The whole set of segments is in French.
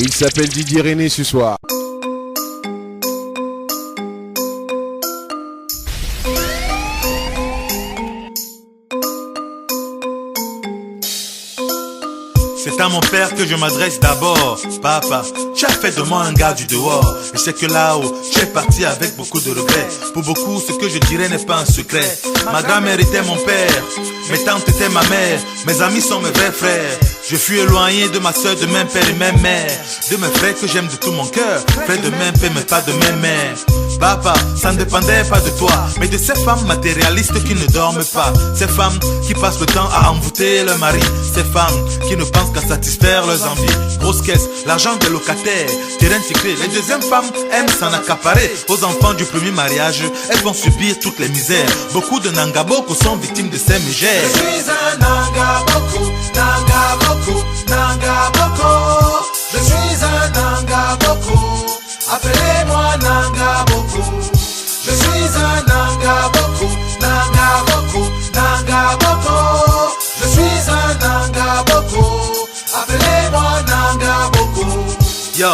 Il s'appelle Didier René ce soir. C'est à mon père que je m'adresse d'abord. Papa, tu as fait de moi un gars du dehors. Je sais que là-haut, tu es parti avec beaucoup de regrets. Pour beaucoup, ce que je dirais n'est pas un secret. Ma grand-mère était mon père, mes tantes étaient ma mère, mes amis sont mes vrais frères. Je fus éloigné de ma soeur, de même père et même mère, de mes frères que j'aime de tout mon cœur, frères de même père mais pas de même mère. Papa, ça ne dépendait pas de toi, mais de ces femmes matérialistes qui ne dorment pas. Ces femmes qui passent le temps à envoûter leur mari. Ces femmes qui ne pensent qu'à satisfaire leurs envies. Grosse caisse, l'argent des locataires, terrain cyclé. Les deuxièmes femmes aiment s'en accaparer. Aux enfants du premier mariage, elles vont subir toutes les misères. Beaucoup de Nangaboko sont victimes de ces mégères. Je suis un Nangaboko, Nangaboko, Nangaboko. Je suis un Nangaboko, appelez-moi Nangaboko. Je suis un Nangaboko, Nangaboko, Nangaboko. Je suis un Nangaboko, appelez-moi Nangaboko. Yo,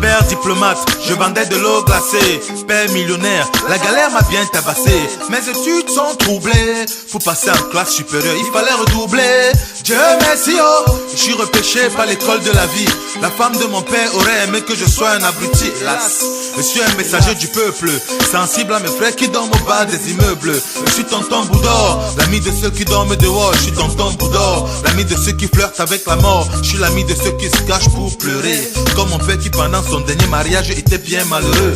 père diplomate, je vendais de l'eau glacée. Père millionnaire, la galère m'a bien tabassé. Mes études sont troublées, pour passer en classe supérieure, il fallait redoubler. Dieu merci, oh, je suis repêché par l'école de la vie. La femme de mon père aurait aimé que je sois un abruti, hélas. Je suis un messager du peuple, sensible à mes frères qui dorment au bas des immeubles. Je suis tonton Boudor, l'ami de ceux qui dorment dehors. Je suis tonton Boudor, l'ami de ceux qui flirtent avec la mort. Je suis l'ami de ceux qui se cachent pour pleurer. Comme mon père qui pendant son dernier mariage était bien malheureux.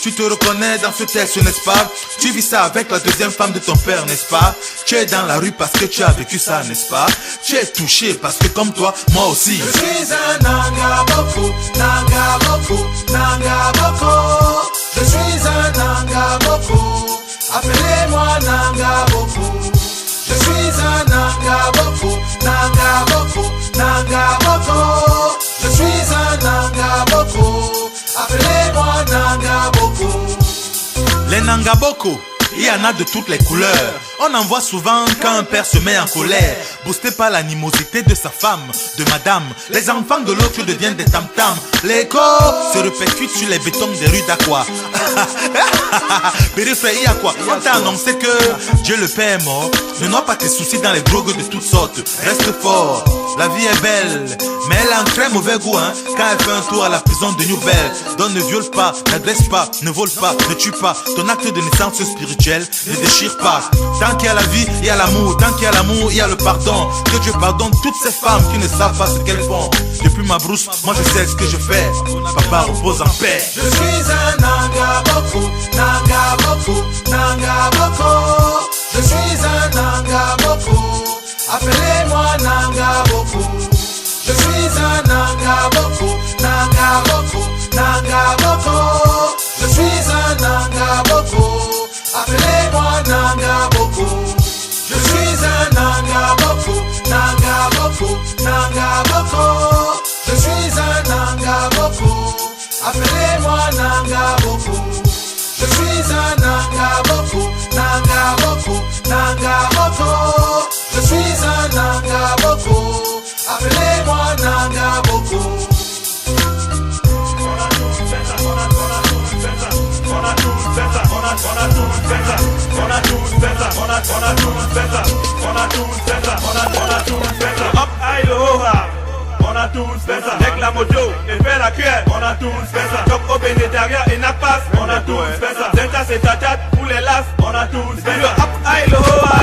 Tu te reconnais dans ce texte, n'est-ce pas? Tu vis ça avec la deuxième femme de ton père, n'est-ce pas? Tu es dans la rue parce que tu as vécu ça, n'est-ce pas? Tu es touché parce que comme toi, moi aussi. Je suis un Nangaboko, Nangaboko, Nangaboko. Je suis un Nangaboko, appelez-moi Nangaboko. Je suis un Nangaboko, Nangaboko, Nangaboko. Je suis un Nangaboko, appelez-moi Nangaboko. Les Nangaboko, il y en a de toutes les couleurs. On en voit souvent quand un père se met en colère, boosté par l'animosité de sa femme, de madame. Les enfants de l'autre deviennent des tam-tams. L'écho se répercute sur les bétons des rues d'Aqua. Périphérie à quoi? On t'a annoncé que Dieu le Père est mort. Ne noie pas tes soucis dans les drogues de toutes sortes. Reste fort, la vie est belle, mais elle a un très mauvais goût quand elle fait un tour à la prison de Nouvelle. Donc ne viole pas, n'agresse pas, ne vole pas, ne tue pas. Ton acte de naissance spirituelle ne déchire pas. Tant qu'il y a la vie, il y a l'amour. Tant qu'il y a l'amour, il y a le pardon. Que Dieu pardonne toutes ces femmes qui ne savent pas ce qu'elles font. Depuis ma brousse, moi je sais ce que je fais. Papa repose en paix. Je suis un Nangaboko, Nangaboko, Nangaboko. Je suis un Nangaboko, appelez-moi Nangaboko. Je suis un Nangaboko, Nangaboko, Nangaboko. Je suis un Nangaboko, appelez-moi Nangaboko. Je suis un Nangaboko, Nangaboko, Nangaboko. Je suis un Nangaboko, appelez-moi Nangaboko. Je suis un Nangaboko, Nangaboko, Nangaboko. Je suis un Nangaboko, appelez-moi Nangaboko. Hop, aïe, l'ora. On a tous fait ça. Avec la moto et fait la cuillère. On a tous fait ça. Top au bénétaria et n'a pas. On a tous fait ça. Zenta c'est tatat pour les lasses. On a tous fait ça. Hop, aïe, l'ora.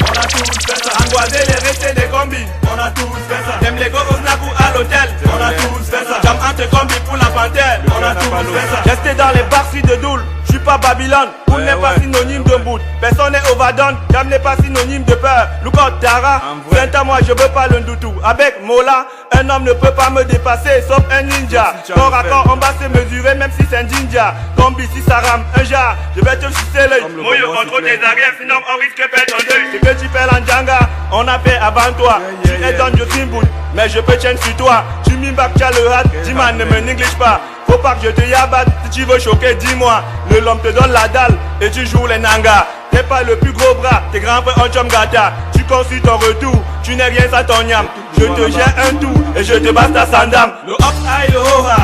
On a tous fait ça. Angoisé les restés des combis. On a tous fait ça. J'aime les gogos nabou à l'hôtel. On a tous fait ça. Jam entre combis pour la panthère. On a tous fait ça. Rester dans les bars de Doul. Je suis pas Babylone, Poul n'est pas synonyme de bout. Personne n'est overdone, Jam n'est pas synonyme de peur. Loukot Tara, viens à moi je veux pas le doutou. Avec Mola, un homme ne peut pas me dépasser sauf un ninja. Corps à corps on va se mesurer même si c'est un ninja. Combi si ça rame, un jar, je vais te sucer l'œil. Moi je contrôle tes arrières sinon on risque de perdre ton deuil. Ce que tu fais l'Andjanga, on a fait avant toi. Tu es dans du Timbout, mais je peux chaîne sur toi. Tu m'imbats le hat, dis-moi ne me néglige pas. Faut pas que je te yabatte, si tu veux choquer dis-moi. Le l'homme te donne la dalle et tu joues les nangas. t'es pas le plus gros bras, tes grands frères ont chum gata. Tu construis ton retour, tu n'es rien sans ton yam. Je te gère un tout et je te basse ta sandam. Le hop high, le ho ha,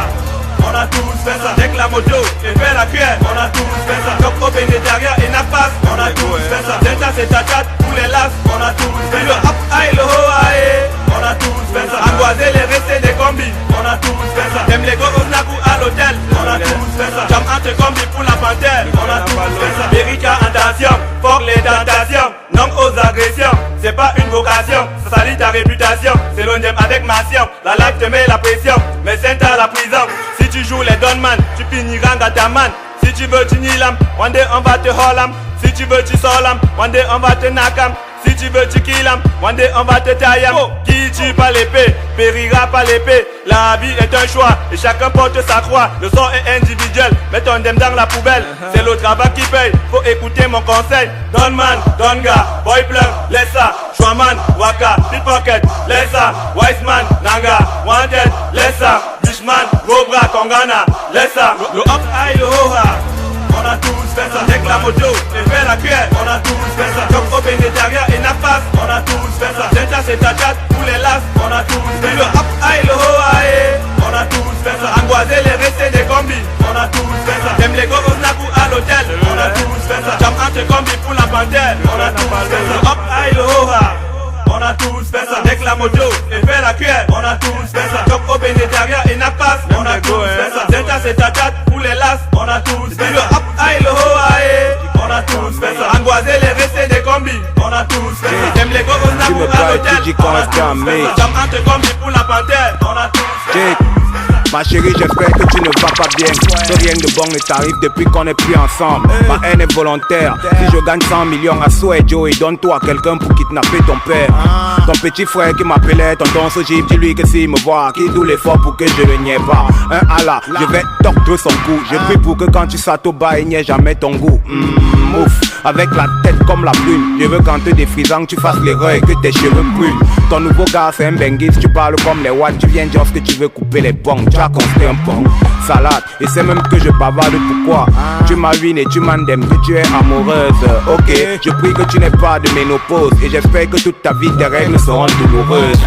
on a tous fait ça. Dès que la moto et fait la cuillère, on a tous fait ça. Top au bénétaria et napas, on a tous fait ça. Zenta c'est ta chatte, pour les las, on a tous fait ça. Le hop high, le ho ha, on a tous fait ça. Angoiser les restés des combis, on a tous fait ça. T'aimes les gros naku à l'hôtel, on a tous fait ça. Jam entre combis pour la panthère, on a tous fait ça. Erika en tension, fort les tentations, non aux agressions. C'est pas une vocation, ça salit ta réputation. C'est l'ondième avec ma science, la life te met la pression. Mais c'est à la prison, si tu joues les Donman, tu finiras en gataman. Si tu veux tu nilam, one day on va te hollam. Si tu veux tu solam, one day on va te nakam. Si tu veux tu killam, one day on va te taillam. Qui tue pas l'épée, périra pas l'épée. La vie est un choix et chacun porte sa croix. Le sort est individuel, mets ton dem dans la poubelle. C'est le travail qui paye, faut écouter mon conseil. Donman, Donga, boy plug, laisse ça. Chouaman, Waka, pickpocket, laisse ça. Wiseman, Nanga, wanted, laisse ça. Bishman, Gobra, Kongana, laisse ça. Le hop high, le ho ha, on a tous fait ça. Dès que la moto et fait la cuillère, on a tous fait ça. Top au bénétaria et napas, on a tous fait ça. Zenta c'est ta chatte, pour les las, on a tous fait ça. Le hop high, le ho ha, on a tous fait ça. Angoiser les restés des combis, on a tous fait ça. T'aimes les gros naku à l'hôtel, on a tous fait ça. Jam entre combis pour la panthère, on a tous fait ça. Le hop high, le ho ha, on a tous fait ça. Dès que la moto et fait la cuillère, on a tous fait ça. Top au bénétaria et napas, on a tous fait ça. Zenta c'est ta chatte, pour les las, on a tous fait ça. Le hop high, le ho ha, on a tous fait ça. Angoiser les restés des combis, on a tous fait ça. T'aimes les gros naku à l'hôtel, on a tous fait ça. Jam entre combis pour la panthère, on a tous fait ça. Ma chérie, j'espère que tu ne vas pas bien. Que rien de bon ne t'arrive depuis qu'on est plus ensemble. Ma haine est volontaire. Si je gagne 100 millions à souhait, Joe, et donne-toi à quelqu'un pour kidnapper ton père. Ton petit frère qui m'appelait tonton Sojib, dis-lui que s'il me voit, qu'il doit l'effort pour que je le nie pas. Un Allah, je vais tordre son cou. Je prie pour que quand tu sautes au bas, il n'y ait jamais ton goût. Ouf, avec la tête comme la prune. Je veux qu'en te défrisant, que tu fasses l'erreur et que tes cheveux brûlent. Ton nouveau gars, c'est un bengis, tu parles comme les watts. Tu viens dire que tu veux couper les bongs. Tu as construit un pont, salade, et c'est même que je bavarde. Pourquoi tu m'as ruiné et tu m'endèmes que tu es amoureuse. Ok, je prie que tu n'aies pas de ménopause. Et j'espère que toute ta vie tes règles seront douloureuses.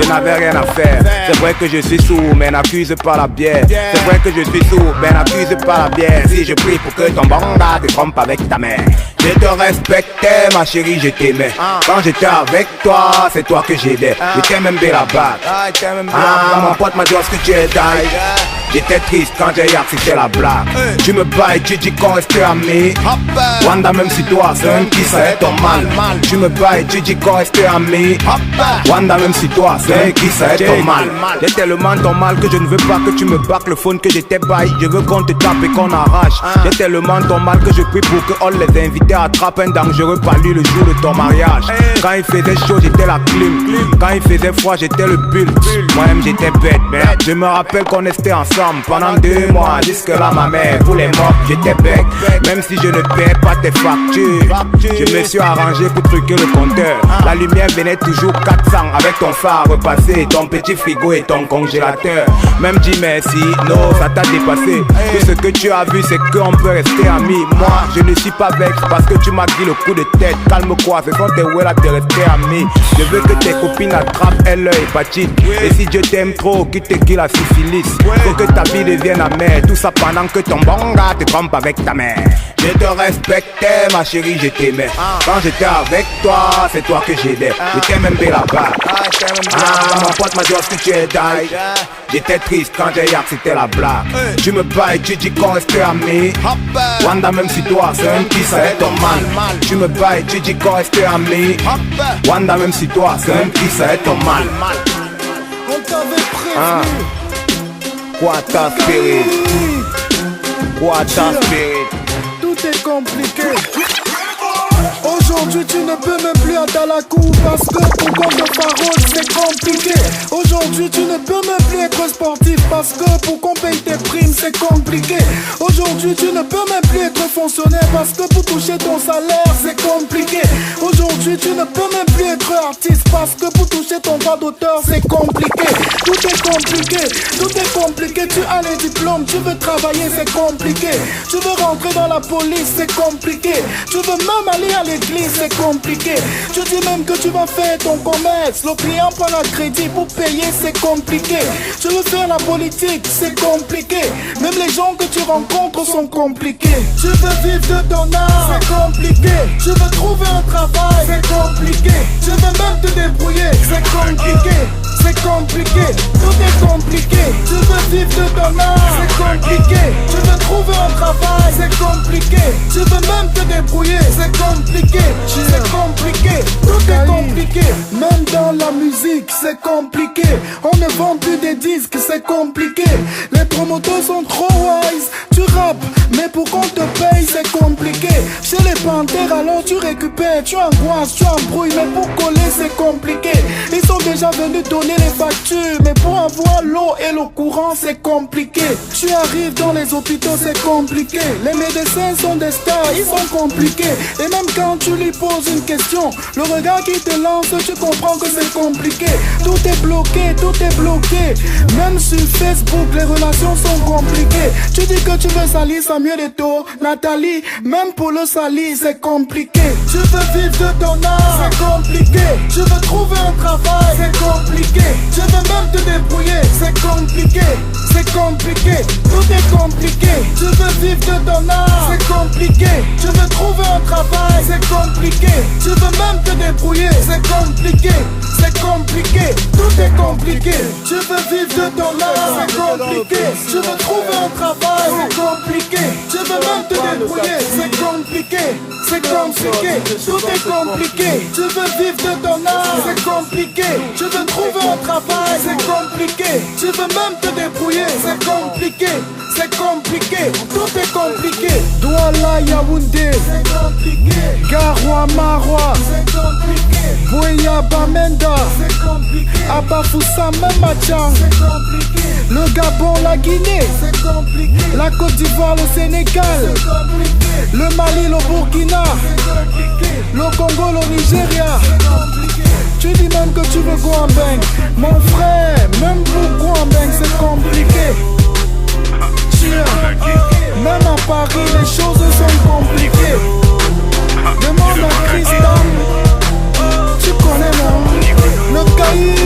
Je n'avais rien à faire. C'est vrai que je suis sourd, mais n'accuse pas la bière. C'est vrai que je suis sourd, mais n'accuse pas la bière. Si je prie pour que ton banga te trompe avec ta mère. Je te respectais, ma chérie, je t'aimais. Quand j'étais avec toi, c'est toi que j'aidais. Je t'aime même bien la bague. Mon pote m'a dit ce que tu es die. J'étais triste quand j'ai accepté la blague. Tu me bats et tu dis qu'on reste amis. Wanda, même si toi c'est un qui ça est ton mal. Tu me bats et tu dis qu'on reste amis. Wanda, même si toi c'est un qui ça est ton mal. J'ai tellement ton mal que je ne veux pas que tu me battes le phone que j'étais bail. Je veux qu'on te tape et qu'on arrache. J'ai tellement ton mal que je prie pour que all les invités attrapent un dangereux palu le jour de ton mariage. Quand il faisait chaud j'étais la clim. Quand il faisait froid j'étais le bulle. Moi-même j'étais bête, merde. Je me rappelle qu'on était ensemble pendant 2 mois. Jusque là ma mère voulait mort, j'étais bec. Même si je ne paie pas tes factures, je me suis arrangé pour truquer le compteur. La lumière venait toujours 400 avec ton phare repassé, ton petit frigo et ton congélateur. Même dis merci, non ça t'a dépassé. Tout ce que tu as vu c'est qu'on peut rester amis. Moi je ne suis pas vexe parce que tu m'as dit le coup de tête. Calme-toi, ce sont tes ouais là de rester amis. Je veux que tes copines attrapent elle leur hépatite. Et si Dieu t'aime trop, qu'il te kill la syphilis. Faut que ta vie devienne amère. Tout ça pendant que ton bon gars te trompe avec ta mère. Je te respectais, ma chérie, je t'aimais. Quand j'étais avec toi, c'est toi que j'aidais. Je t'aime même bien la bague. Mon pote m'a dit ce que tu es die. J'étais triste quand j'ai accepté la blague. Tu me bats et tu dis qu'on reste amis. Wanda, même si toi c'est un qui ça est ton mal. Tu me bats et tu dis qu'on reste amis. Wanda, même si toi c'est un qui ça est ton mal. On t'avait prévenu. Quoi ta spirit? Quoi ta spirit? Tout est compliqué. Aujourd'hui tu ne peux même plus être à la cour parce que pour compte de parole c'est compliqué. Aujourd'hui tu ne peux même plus être sportif parce que pour qu'on paye tes primes c'est compliqué. Aujourd'hui tu ne peux même plus être fonctionnaire parce que pour toucher ton salaire c'est compliqué. Aujourd'hui tu ne peux même plus être artiste parce que pour toucher ton droit d'auteur c'est compliqué. Tout est compliqué. Tout est compliqué, tu as les diplômes, tu veux travailler, c'est compliqué. Tu veux rentrer dans la police, c'est compliqué. Tu veux même aller à l'église, c'est compliqué. Tu dis même que tu vas faire ton commerce, le client prend un crédit pour payer, c'est compliqué. Tu veux faire la politique, c'est compliqué. Même les gens que tu rencontres sont compliqués. Tu veux vivre de ton art, c'est compliqué. Tu veux trouver un travail, c'est compliqué. Tu veux même te débrouiller, c'est compliqué. C'est compliqué, tout est compliqué. Tu veux vivre de ton art, c'est compliqué. Tu veux trouver un travail, c'est compliqué. Tu veux même te débrouiller, c'est compliqué. C'est compliqué, tout est compliqué. Même dans la musique, c'est compliqué. On ne vend plus des disques, c'est compliqué. Les promoteurs sont trop wise. Tu rappes, mais pour qu'on te paye, c'est compliqué. Chez les panthères, alors tu récupères, tu angoisses, tu embrouilles, mais pour coller, c'est compliqué. Ils sont déjà venus donner les factures, mais pour avoir l'eau et le courant, c'est compliqué. Tu arrives dans les hôpitaux, c'est compliqué. Les médecins sont des stars, ils sont compliqués. Et même quand tu lui poses une question, le regard qui te lance, tu comprends que c'est compliqué. Tout est bloqué, tout est bloqué. Même sur Facebook, les relations sont compliquées. Tu dis que tu veux salir Samuel Eto'o, Nathalie, même pour le salir, c'est compliqué. Tu veux vivre de ton art, c'est compliqué. Tu veux trouver un travail, c'est compliqué. Tu veux même te débrouiller, c'est compliqué. C'est compliqué, tout est compliqué. Tu veux vivre de ton art, c'est compliqué. Tu veux trouver un travail, c'est compliqué. Tu veux même te débrouiller, c'est compliqué. C'est compliqué, tout est compliqué. Tu veux vivre de ton art, c'est compliqué. Tu veux trouver un travail, c'est compliqué. Tu veux même te débrouiller, c'est compliqué. C'est compliqué, tout est compliqué. Tu veux vivre de ton art, c'est compliqué. Tu veux trouver un travail, c'est compliqué. Tu veux même te débrouiller, c'est compliqué. C'est compliqué, tout est compliqué. Douala Yaoundé, c'est compliqué. Garoua Maroua, c'est compliqué. Boya Bamenda, c'est compliqué. Abafoussa Mamachang, c'est compliqué. Le Gabon, la Guinée, c'est compliqué. La Côte d'Ivoire, le Sénégal, c'est compliqué. Le Mali, le Burkina, c'est compliqué. Le Congo, le Nigeria, c'est compliqué. Tu dis même que tu veux Guambeng. Mon frère, même pour Guambeng, c'est compliqué. Même à Paris, les choses sont compliquées. Demande à Christam, tu connais non? Le caïd.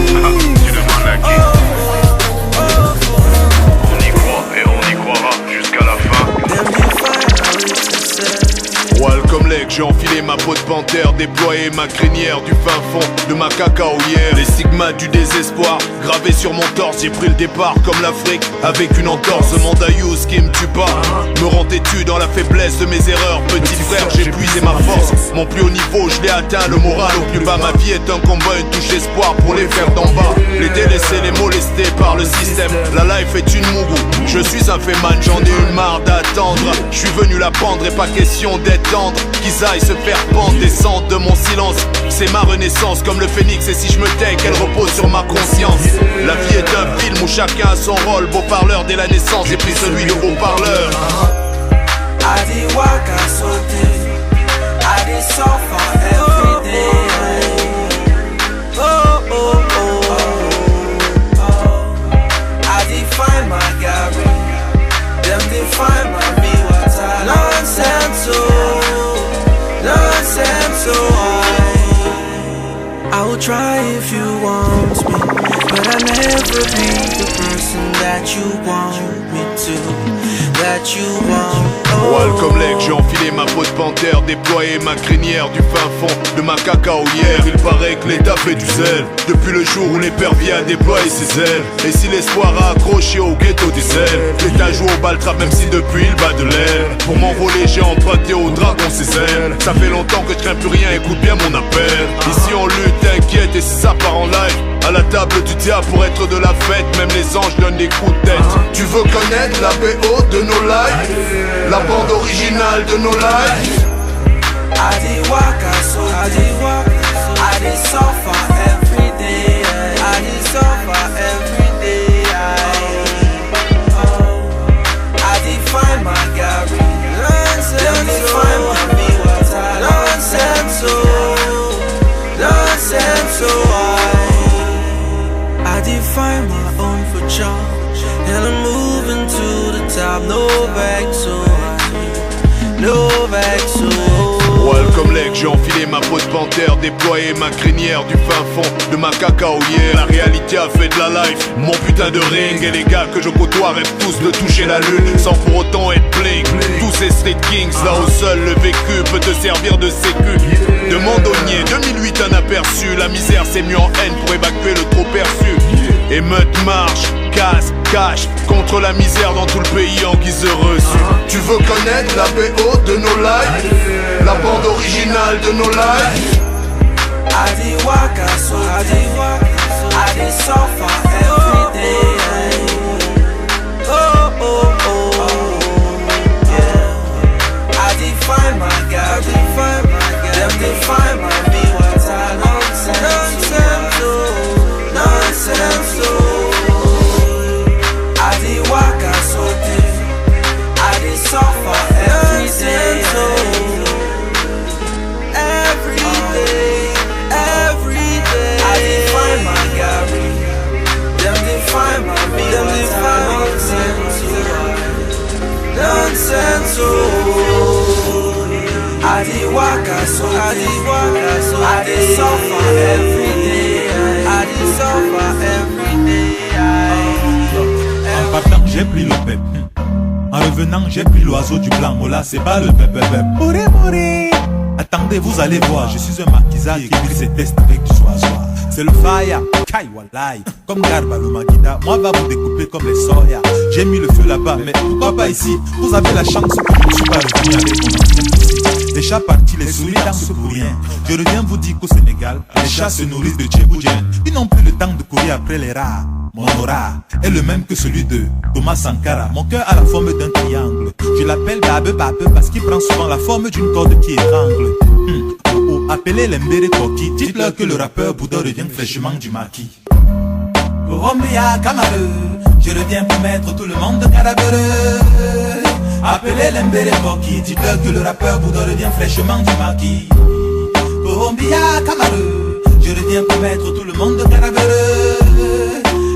On y croit et on y croira jusqu'à la fin. Welcome Lake, j'ai enfilé ma peau de panthère, déployé ma crinière du fin fond de ma cacaoyère. Les stigmates du désespoir gravés sur mon torse, j'ai pris le départ comme l'Afrique avec une entorse. Ce Mandayous qui me tue pas me rend têtu dans la faiblesse de mes erreurs. Petit frère, j'ai puisé ma force, mon plus haut niveau je l'ai atteint, le moral au plus bas. Ma vie est un combat, une touche d'espoir pour les faire d'en bas, les délaissés, les molestés par le système. La life est une mougou, je suis un féman, j'en ai eu marre d'attendre. Je suis venu la pendre et pas question d'être tendre. Qu'ils aillent se faire pendre, descendre de mon silence. C'est ma renaissance comme le phénix, et si je me tais, qu'elle repose sur ma conscience. La vie est un film où chacun a son rôle. Beau parleur dès la naissance, j'ai pris celui de haut-parleur. I did work and so I did suffer every day. Oh, oh, oh, oh. I did find my Gary. Them did find my me water. Nonsense, oh, nonsense, oh. I will try if you want me, but I'll never be the person that you want me to, that you want. Welcome Lake, j'ai enfilé ma peau de panthère, déployé ma crinière du fin fond de ma cacaoyère. Il paraît que l'État fait du zèle depuis le jour où l'épervier a déployé ses ailes. Et si l'espoir a accroché au ghetto des ailes, l'État joue au baltrap même si depuis il bat de l'aile. Pour m'envoler j'ai emprunté au dragon ses ailes. Ça fait longtemps que je crains plus rien, écoute bien mon appel. Ici on lutte, inquiète et si ça part en live. À la table du diable pour être de la fête, même les anges donnent des coups de tête. Tu veux connaître la BO de nos lives, la bande originale de nos lives. I did work and so I did suffer every day. I did suffer every day. I did find my Gary. Them did find my me water. Nonsense, oh, nonsense, oh. I did find find my own for charge, and I'm moving to the top. No back, so no back, so. Welcome leg, j'ai enfilé ma peau de panthère, déployé ma crinière du fin fond de ma cacaoyère. La réalité a fait de la life mon putain de ring, et les gars que je côtoie rêvent tous de toucher la lune sans pour autant être bling. Tous ces street kings, là où seul le vécu peut te servir de sécu. De Mondonier, 2008 un aperçu, la misère s'est mise en haine pour évacuer le trop perçu. Émeute marche, casse, cache contre la misère dans tout le pays en guise de reçu. Tu veux connaître la BO de nos lives, la bande originale de nos lives? I did walk out, so I did suffer every day. Oh, oh, oh, yeah. I did find my God, them define my me what I nonsense, nonsense, I did walk out, so I did suffer every day. Every day, every day. I define my Gary. Them define my me. Them define nonsense. Oh, I did walk out, so I did suffer every day. I did suffer every day. En partant, j'ai pris le pep. En revenant, j'ai pris l'oiseau du blanc. Oh là, c'est pas le pep, pep, pep. Mouré, mouré. Attendez, vous allez voir, je suis un maquisard qui écrit ses tests avec du soir. C'est le fire, kai walai. Comme Garba le Maguida, moi va vous découper comme les soya. J'ai mis le feu là-bas, mais pourquoi pas ici? Vous avez la chance que je ne suis pas revenu avec mon ancien ici. Les chats partis, les souris dansent pour rien. Je reviens vous dire qu'au Sénégal, les chats se nourrissent de tchéboudienne. Ils n'ont plus le temps de courir après les rats. Mon aura est le même que celui de Thomas Sankara. Mon cœur a la forme d'un triangle. Je l'appelle Babe parce qu'il prend souvent la forme d'une corde qui étrangle. Appelez l'Embere Koki, dites-leur que le rappeur Bouddha revient fraîchement du maquis. Colombia Camareux, je reviens pour mettre tout le monde cadavereux. Appelez l'Embere Koki, dites-leur que le rappeur Bouddha revient fraîchement du maquis. Colombia Camareux, je reviens pour mettre tout le monde cadavereux.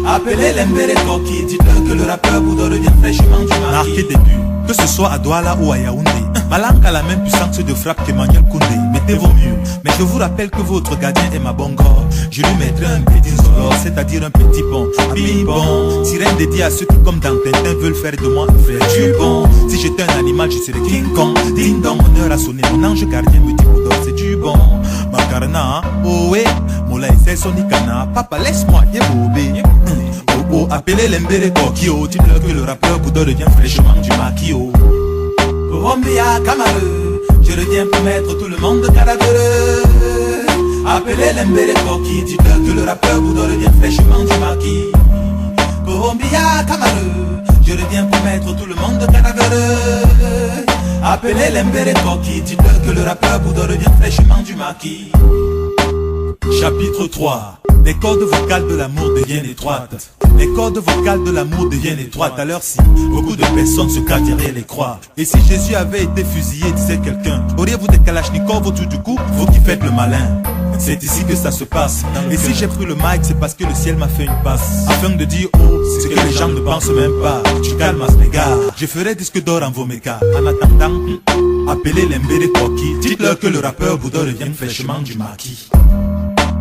Appelez l'Embere Koki, dites-leur que le rappeur Bouddha revient fraîchement du maquis. Marqué début, que ce soit à Douala ou à Yaoundé, ma langue a la même puissance de frappe qu'Emmanuel Koundé. Mettez vos mieux, mais je vous rappelle que votre gardien est ma bonne gore. Je lui mettrai un petit zolor, c'est-à-dire un petit pont. Bim-bon, sirène dédiée à ceux qui comme dans Tintin veulent faire de moi un frère du bon. Si j'étais un animal, je serais King Kong. Ding dong, mon heure a sonné, mon ange gardien me dit Bouddha, c'est du bon. Macarena, oh ouais, Mola et c'est Sonicana. Papa laisse-moi, yé bobé. Oh, appelez l'Embere Koki, oh, dites-leur que le rappeur Bouddha revient fraîchement du maquis, oh. Colombia Camareux, je reviens pour mettre tout le monde cadavereux. Appelez l'Embere Koki, dites-leur que le rappeur Bouddha revient fraîchement du maquis. Colombia Camareux, je reviens pour mettre tout le monde cadavereux. Appelez l'Embere Koki, dites-leur que le rappeur Bouddha revient fraîchement du maquis. Chapitre 3. Les cordes vocales de l'amour deviennent étroites. Les cordes vocales de l'amour deviennent étroites. À l'heure-ci, beaucoup de personnes se cachent derrière les croix. Et si Jésus avait été fusillé, disait quelqu'un, auriez-vous des kalachnikovs autour du cou? Vous qui faites le malin. C'est ici que ça se passe. Et si j'ai pris le mic, c'est parce que le ciel m'a fait une passe. Afin de dire oh, ce que les gens ne pensent même pas. Tu calmes mes gars. Je ferai disque d'or en vos mécas. En attendant, appelez l'Embere Koki. Dites-leur que le rappeur Bouddha revient fraîchement du maquis.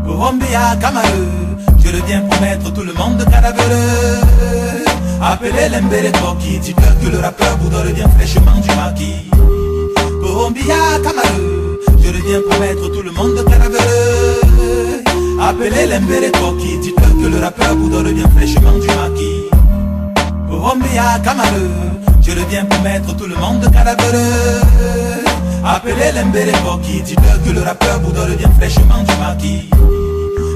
Colombia Camareux, je reviens pour mettre tout le monde cadavereux. Appelez l'Embere Koki, dites-leur que le rappeur Bouddha revient fraîchement du maquis. Colombia Camareux, je reviens pour mettre tout le monde cadavereux. Appelez l'Embere Koki, dites-leur que le rappeur Bouddha revient fraîchement du maquis. Colombia Camareux, je reviens pour mettre tout le monde cadavereux. Appelez l'Embere Koki, dites-leur que le rappeur Bouddha revient fraîchement du maquis.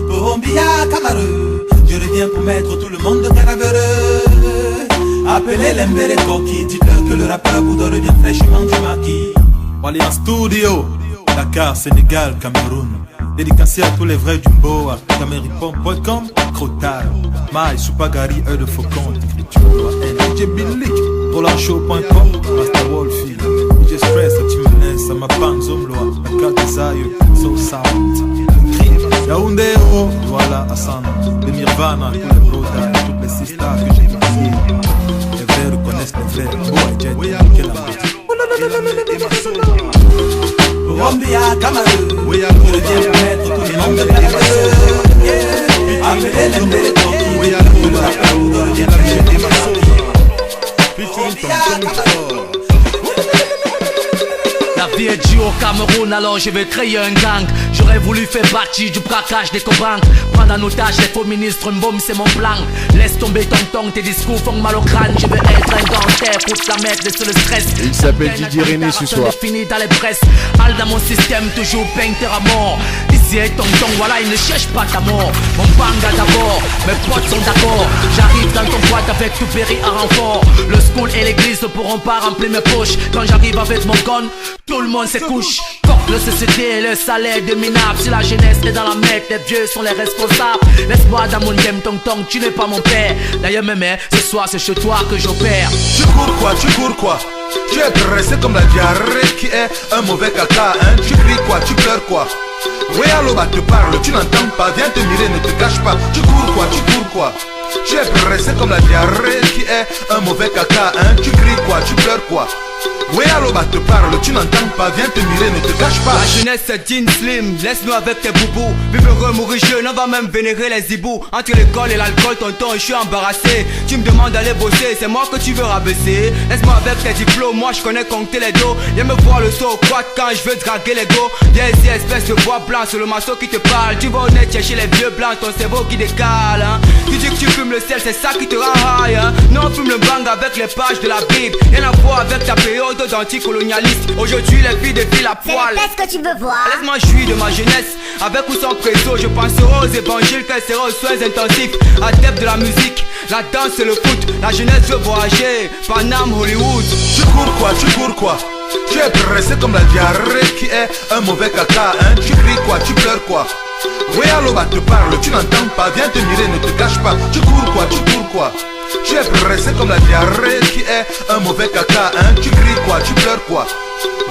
Colombia Camareux, je reviens pour mettre tout le monde cadavereux. Appelez l'Embere Koki, dites-leur que le rappeur Bouddha revient fraîchement du maquis. Allez en studio, Dakar, Sénégal, Cameroun. Dédicacé à tous les vrais du Mboa, cameripom.com, Crotal, Maï, Supagari, Heure de Faucon, écriture, DJ Billik, RolandShow.com, Master Wolfie, DJ Stress, Timeless, Samapan, Zomloa, Dakar Desire, So Sound, Crime. Yaoundé, oh, voilà, Hassan, de Nirvana, tous les brothers, toutes les sisters que j'ai initiées. Les vrais reconnaissent les vrais. Oh, Jet, quel amour. Colombia, Cameroun, je deviens maître tout le monde de appelez les téléphone, la vie est dure au Cameroun, alors je vais créer un gang. J'aurais voulu faire partie du braquage des cobanques. Prendre en otage les faux ministres, une bombe c'est mon plan. Laisse tomber ton tes discours font mal au crâne. Je veux être un dentaire pour te la mettre, laisse le stress. Il s'appelle Didier René ce soir. Fini dans les presses. Al dans mon système, toujours painter à mort. Ici est tonton, voilà, il ne cherche pas ta mort. Mon banga d'abord, mes potes sont d'accord. J'arrive dans ton boîte avec tout péri à renfort. Le school et l'église ne pourront pas remplir mes poches. Quand j'arrive avec mon gun, tout le monde se couche. Le société et le salaire de minable. Si la jeunesse est dans la merde, les vieux sont les responsables. Laisse-moi dans mon game, tonton, tu n'es pas mon père. D'ailleurs, mémé, ce soir c'est chez toi que j'opère. Tu cours quoi? Tu es pressé comme la diarrhée qui est un mauvais caca, hein? Tu cries quoi? Tu pleures quoi? Oui, Aloba te parle, tu n'entends pas, viens te mirer, ne te cache pas. Tu cours quoi? Tu es pressé comme la diarrhée qui est un mauvais caca, hein? Tu cries quoi? Tu pleures quoi? Oui, Aloba te parle, tu n'entends pas, viens te mirer, ne te cache pas. La jeunesse c'est Jean Slim, laisse-nous avec tes boubous. Vivre heureux, mourir jeune, on va même vénérer les hiboux. Entre l'école et l'alcool, tonton, je suis embarrassé. Tu me demandes d'aller bosser, c'est moi que tu veux rabaisser. Laisse-moi avec tes diplômes, moi je connais compter les dos. Viens me voir le saut, quoi quand je veux draguer les go. Viens ici, espèce de bois blanc, c'est le maçon qui te parle. Tu vas honnête chercher les vieux blancs, ton cerveau qui décale, hein. Tu dis que tu fumes le sel, c'est ça qui te rend high, hein. Non, on fume le bang avec les pages de la Bible. Rien à voir avec ta période d'anticolonialiste. Aujourd'hui les filles défilent à poil. Qu'est-ce que tu veux voir? Laisse-moi jouir de ma jeunesse. Avec ou sans préso, je penserai aux évangiles, qu'elle sera aux soins intensifs. Adepte de la musique, la danse et le foot. La jeunesse veut voyager, Paname, Hollywood. Tu cours quoi? Tu es pressé comme la diarrhée qui est un mauvais caca, hein? Tu cries quoi? Tu pleures quoi? Oui, Aloba te parle, tu n'entends pas, viens te mirer, ne te cache pas. Tu cours quoi? Tu es pressé comme la diarrhée qui est un mauvais caca, hein? Tu cries quoi? Tu pleures quoi?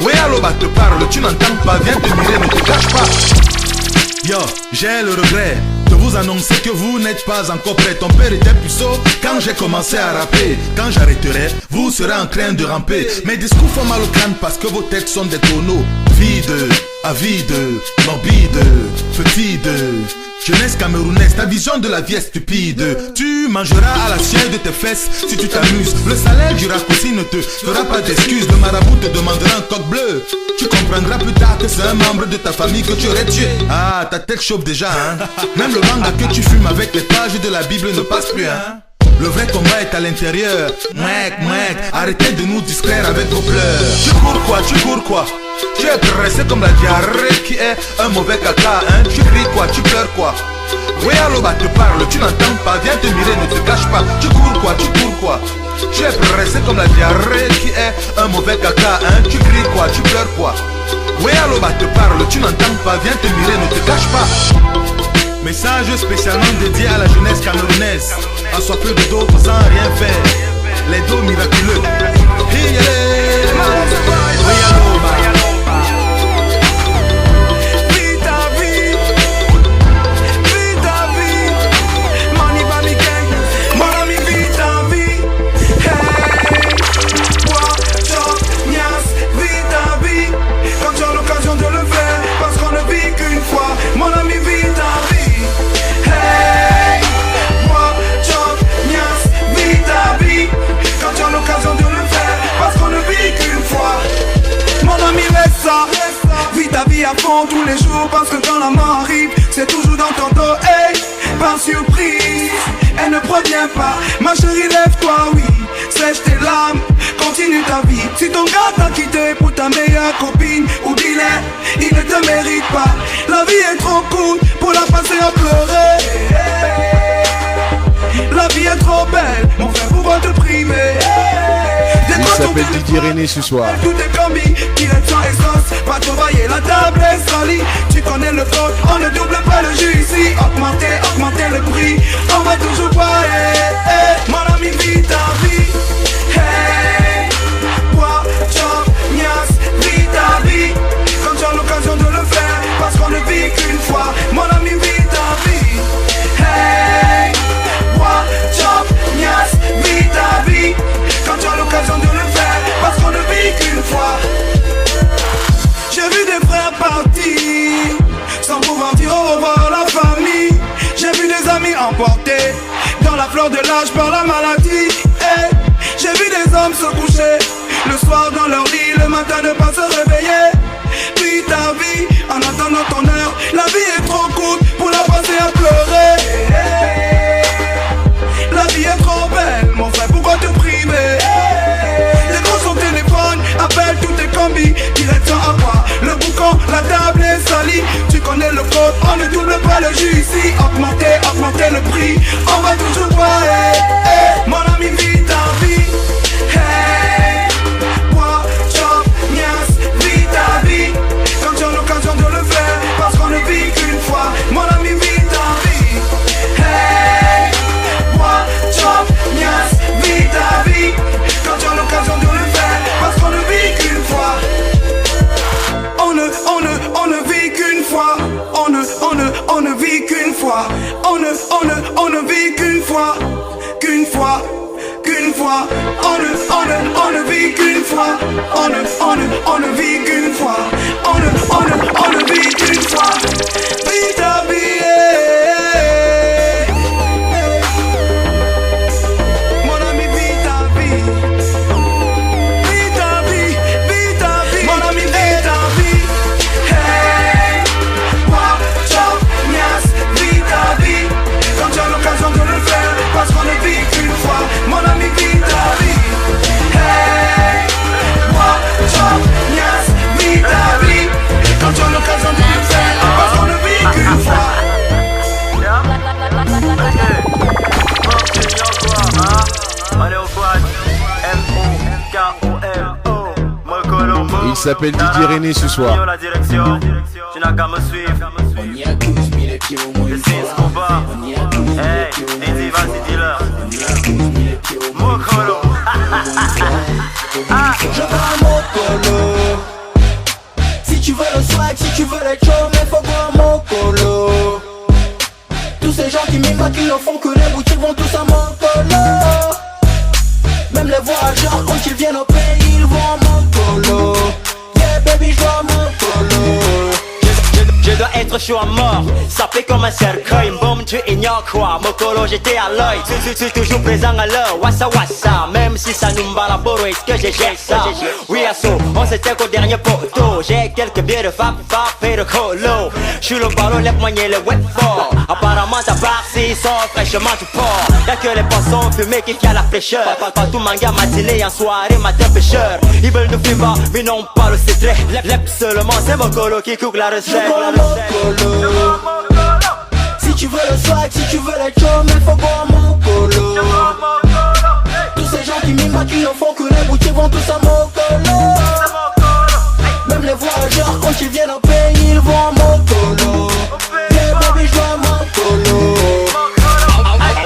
Oui, Aloba te parle, tu n'entends pas, viens te mirer, ne te cache pas. Yo, j'ai le regret de vous annoncer que vous n'êtes pas encore prêts. Ton père était puceau quand j'ai commencé à rapper. Quand j'arrêterai, vous serez en train de ramper. Mes discours font mal au crâne parce que vos têtes sont des tonneaux vides, avides, morbides, fétides. Jeunesse camerounaise, ta vision de la vie est stupide. Tu mangeras à la chair de tes fesses si tu t'amuses. Le salaire du raccourci ne te fera pas d'excuses. Le marabout te demandera un coq bleu. Tu comprendras plus tard que c'est un membre de ta famille que tu aurais tué. Ah, ta tête chauffe déjà, hein. Même le manga que tu fumes avec les pages de la Bible ne passe plus, hein. Le vrai combat est à l'intérieur. Mouek, arrêtez de nous distraire avec vos pleurs. Tu cours quoi? Tu es pressé comme la diarrhée qui est un mauvais caca, hein? Tu cries quoi? Tu pleures quoi? Oui, Aloba te parle, tu n'entends pas, viens te mirer, ne te cache pas. Tu cours quoi? Tu es pressé comme la diarrhée qui est un mauvais caca, hein? Tu cries quoi? Tu pleures quoi? Oui, Aloba te parle, tu n'entends pas, viens te mirer, ne te cache pas. Message spécialement dédié à la jeunesse camerounaise, assoiffée de dos sans rien faire. Les dos miraculeux. Vis ta vie à fond tous les jours parce que quand la mort arrive, c'est toujours dans ton dos, hey, par surprise, elle ne provient pas. Ma chérie, lève-toi, oui, sèche tes larmes, continue ta vie. Si ton gars t'a quitté pour ta meilleure copine, oublie-le, il ne te mérite pas. La vie est trop courte pour la passer à pleurer. La vie est trop belle, mon frère, pourquoi te priver? Il s'appelle Didier René ce soir. Tout est commis, qu'il est sans essence, pas travailler, la table est salie. Tu connais le code, on ne double pas le jus ici. Augmenter le prix, on va toujours payer. Hey, mon ami, vis ta vie. Hey, bois, chop, niasse, vis ta vie. Quand tu as l'occasion de le faire, parce qu'on ne vit qu'une fois. Mon ami, vis ravagés par la maladie. Hey, j'ai vu des hommes se coucher le soir dans leur lit, le matin ne pas se réveiller. Puis ta vie en attendant ton heure. La vie est trop courte pour la passer à pleurer. La vie est trop belle, mon frère, pourquoi te priver? Les gros son téléphone, appelle tous tes combis. Direction à quoi? Le boucan, la table est salie. Tu connais le code, on ne double pas le jus ici. Augmenter le prix, on va toujours voir. Mon ami, vis ta vie. Hey, bois, chop, niasse, vis ta vie. Quand tu as l'occasion de le faire, parce qu'on ne vit qu'une fois. Mon ami, vis ta vie. Hey, bois, chop, niasse, vis ta vie. Quand tu as l'occasion de le faire, parce qu'on ne vit qu'une fois. On ne vit qu'une fois. On ne vit qu'une fois. On ne vit qu'une fois. Qu'une fois. On ne vit qu'une fois. On ne vit qu'une fois. On ne vit qu'une fois. Vis ta vie. Mon ami, vis ta vie. Vis ta vie. Mon ami, vis ta vie. Hey, bois, chop, niasse, vis ta vie. Quand tu as l'occasion de le faire, parce qu'on ne vit qu'une fois. Mon ami, vis ta vie. Hey, bois, chop, niasse, vis ta vie. Quand tu as l'occasion de le faire, parce qu'on ne vit qu'une fois. Il s'appelle Didier René ce soir. La direction, tu n'as qu'à me suivre. Je signe ce combat. Hey, Didi, vas-y, dis-leur. Mokolo. Je veux un Mokolo. Si tu veux le swag, si tu veux les chums, il faut voir un Mokolo. Tous ces gens qui m'imitent, qui ne font que les boutiques vont tous à Mokolo. Même les voyageurs, quand ils viennent au pays, ils vont à Mokolo. Yeah baby, je veux un Mokolo. Je dois être chaud à mort, sapé comme un cercueil. Boum, tu ignores quoi, Mokolo j'étais à l'œil. Suis toujours présent à l'heure, wassa wassa. Même si ça nous balabore, est-ce que j'ai ça? Oui asso, on s'était qu'au dernier poteau. J'ai quelques billets de fap et de colo. J'suis le ballon, les poignets, le wet fort. Apparemment ta partie sont fraîchement du port. Y'a que les poissons fumés qui fient la fraîcheur. Pas tout manga matinée en soirée, matin pêcheur. Ils veulent nous fumer, mais non pas le secret. Lep seulement, c'est Mokolo qui cook la recette. Si tu veux le swag, si tu veux les chums, il faut voir Mokolo. Tous ces gens qui m'imitent, qui ne font que les boutiques vont tous à Mokolo. Même les voyageurs, quand ils viennent au pays, ils vont à Mokolo. Yeah baby, je veux un Mokolo.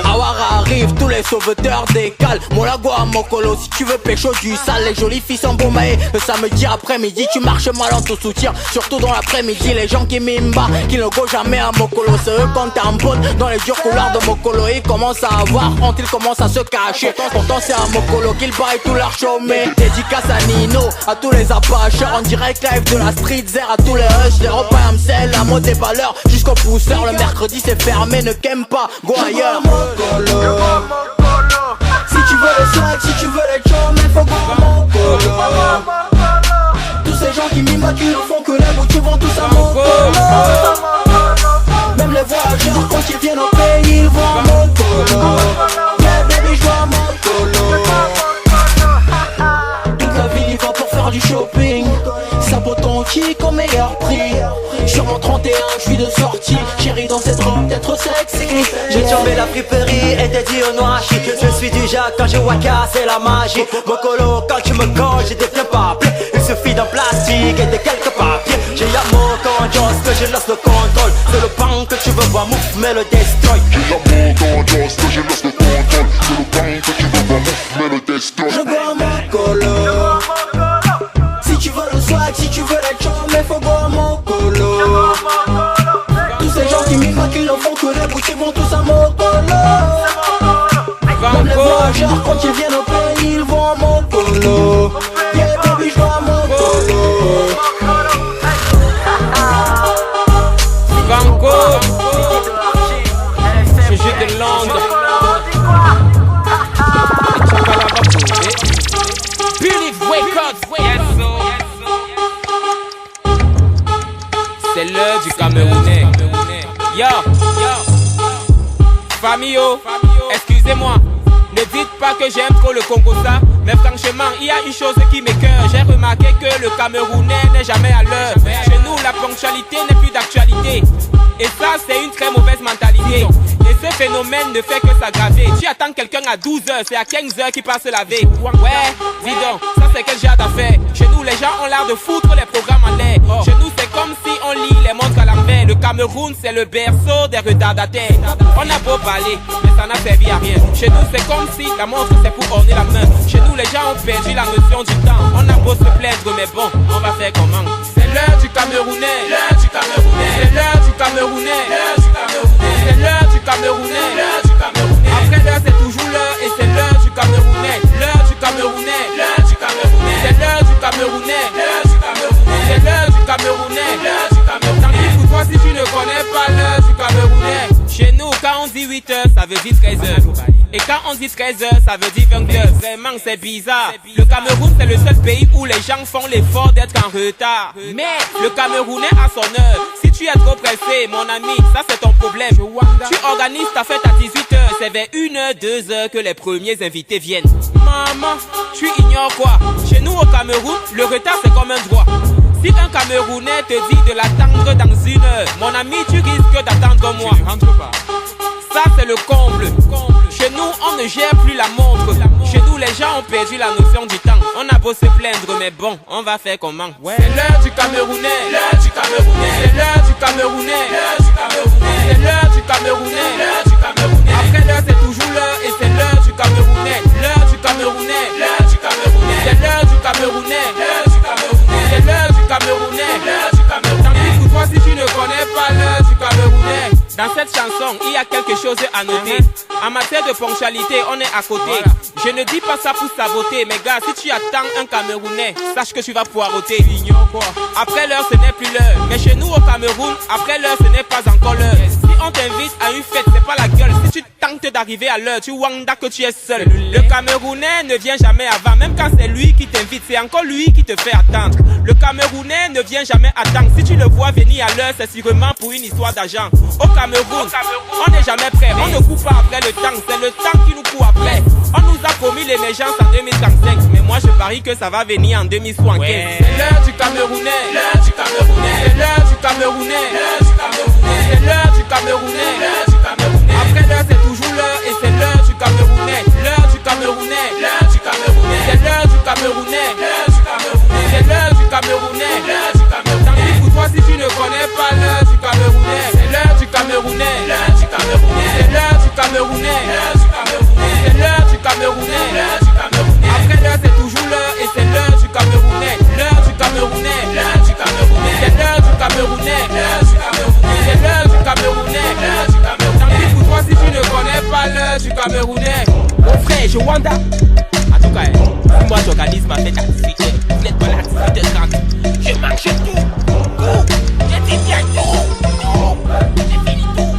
Awara arrive, tous les sauveteurs décalent. Molago à Mokolo, si tu veux pécho du sale. Les jolies filles sont bombées. Le samedi après-midi, tu marches mal en te soutien. Surtout dans l'après-midi, les gens qui m'imba, qui ne go jamais à Mokolo. C'est eux quand tamponne dans les durs couloirs de Mokolo. Ils commencent à avoir honte, ils commencent à se cacher. Pourtant c'est à Mokolo qu'ils baillent tout leur chômé. Dédicace à Nino, à tous les apacheurs. En direct live de la street, zère à tous les hush. Les repas Amsel, la mode des valeurs jusqu'au pousseur. Le mercredi c'est fermé, ne qu'aime pas, go ailleurs. Si tu veux le swag, si tu veux les chums, il faut voir Mokolo. Tous ces gens qui m'imitent, qui ne font que les boutiques vont tous à Mokolo. Même les voyageurs, quand ils viennent au pays, ils vont à Mokolo. Yeah baby, je veux un Mokolo. Toute la ville, il va pour faire du shopping. Saboton qui au meilleur prix. Sur mon 31, je suis de sortie. Chérie dans cette robe, d'être sexy. J'ai tombé la friperie et t'ai dit au noir. Je suis du Jacques quand je waka, c'est la magie. Mokolo, quand tu me colles, je deviens papier. Il suffit d'un plastique et de quelques papiers. J'ai l'amour quand j'ose que je laisse le contrôle. C'est le pan que tu veux voir, mouf, mais le destroy. J'ai l'amour quand j'ose que je laisse le contrôle. C'est le pan que tu veux voir, mouf, mais le destroy. Je veux un Mokolo. Si tu veux le swag, si tu veux les chums, il faut voir Mokolo. Tous ces gens qui m'imitent, qui ne font que les boutiques vont tous à Mokolo. Même les voyageurs, quand ils viennent au pays, ils vont à Mokolo. Yeah baby, je veux un Mokolo. Banco, ce jeu de Londres. Camerounais. Yo, famille, excusez-moi. Ne dites pas que j'aime trop le Congo ça, mais franchement il y a une chose qui m'écoeure. J'ai remarqué que le Camerounais n'est jamais à l'heure. Chez nous la ponctualité n'est plus d'actualité. Et ça c'est une très mauvaise mentalité. Et ce phénomène ne fait que s'aggraver. Tu attends quelqu'un à 12h, c'est à 15h qu'il passe se laver. Ouais, dis donc, ça c'est quel genre d'affaire. Chez nous les gens ont l'air de foutre les programmes en l'air. Chez nous c'est comme si on lit les montres à l'envers. Le Cameroun c'est le berceau des retardataires. On a beau parler, mais ça n'a servi à rien. Chez nous c'est comme si la montre c'est pour orner la main. Chez nous les gens ont perdu la notion du temps. On a beau se plaindre mais bon, on va faire comment. C'est l'heure du Camerounais, l'heure du Camerounais. C'est l'heure du Camerounais, l'heure du Camerounais. C'est l'heure du Camerounais, l'heure du Camerounais. Après l'heure c'est toujours l'heure et c'est l'heure du Camerounais. L'heure du Camerounais, l'heure du Camerounais. C'est l'heure du Camerounais, l'heure du Camerounais. C'est l'heure du Camerounais, l'heure du Camerounais. Tant pis pour toi si tu ne connais pas l'heure du Camerounais. Chez nous quand on dit 8h ça veut dire 13h. Et quand on dit 13h, ça veut dire 20h. Vraiment, c'est bizarre. Le Cameroun, c'est le seul pays où les gens font l'effort d'être en retard. Mais le Camerounais a son heure. Si tu es trop pressé, mon ami, ça c'est ton problème. Tu organises ta fête à 18h. C'est vers 1h, 2h que les premiers invités viennent. Maman, tu ignores quoi? Chez nous au Cameroun, le retard c'est comme un droit. Si un Camerounais te dit de l'attendre dans 1 heure, mon ami, tu risques d'attendre un mois. Ça c'est le comble. Chez nous on ne gère plus la montre. Chez nous les gens ont perdu la notion du temps. On a beau se plaindre mais bon, on va faire comment? C'est l'heure du Camerounais, l'heure du Camerounais. C'est l'heure du Camerounais, l'heure du Camerounais. C'est l'heure du Camerounais, l'heure du Camerounais. Après l'heure c'est toujours l'heure et c'est l'heure du Camerounais. L'heure du Camerounais, l'heure du Camerounais. C'est l'heure du Camerounais, l'heure du Camerounais. C'est l'heure du Camerounais, l'heure du Camerounais. Tant pis pour toi si tu ne connais pas l'heure du Camerounais. Dans cette chanson, il y a quelque chose à noter. En matière de ponctualité, on est à côté. Je ne dis pas ça pour saboter, mais gars, si tu attends un Camerounais, sache que tu vas poireauter. Après l'heure, ce n'est plus l'heure. Mais chez nous au Cameroun, après l'heure, ce n'est pas encore l'heure. Si on t'invite à une fête, c'est pas la gueule. Si tu tentes d'arriver à l'heure, tu wanda que tu es seul. Le Camerounais ne vient jamais avant. Même quand c'est lui qui t'invite, c'est encore lui qui te fait attendre. Le Camerounais ne vient jamais attendre. Si tu le vois venir à l'heure, c'est sûrement pour une histoire d'argent. Au Cameroun, on n'est jamais prêt. On ne court pas après le temps, c'est le temps qui nous court après. On nous a promis l'émergence en 2035, mais moi je parie que ça va venir en 2075. C'est l'heure du Camerounais, l'heure du Camerounais. C'est l'heure du Camerounais, l'heure du Camerounais. C'est l'heure du Camerounais, l'heure du Camerounais. Après l'heure c'est toujours l'heure et c'est l'heure du Camerounais. L'heure du Camerounais, l'heure du Camerounais. C'est l'heure du Camerounais, l'heure du Camerounais. C'est l'heure du Camerounais, l'heure du Camerounais. Tant pis pour toi si tu ne connais pas l'heure du Camerounais. C'est l'heure du Camerounais, l'heure du Camerounais. C'est l'heure du Camerounais, l'heure du Camerounais. C'est l'heure du Camerounais, l'heure du Camerounais. Après l'heure c'est toujours l'heure et c'est l'heure du Camerounais. L'heure du Camerounais, l'heure du Camerounais. C'est l'heure du Camerounais, l'heure du Camerounais. C'est l'heure du Camerounais, l'heure du Camerounais. Tant pis pour toi si tu ne connais pas l'heure du Camerounais. Mon frère, je wanda. En tout cas, si moi j'organise ma fête à 18h, vous êtes pas là à 18h30. Je mange tout. Je dis bien tout. J'ai fini tout.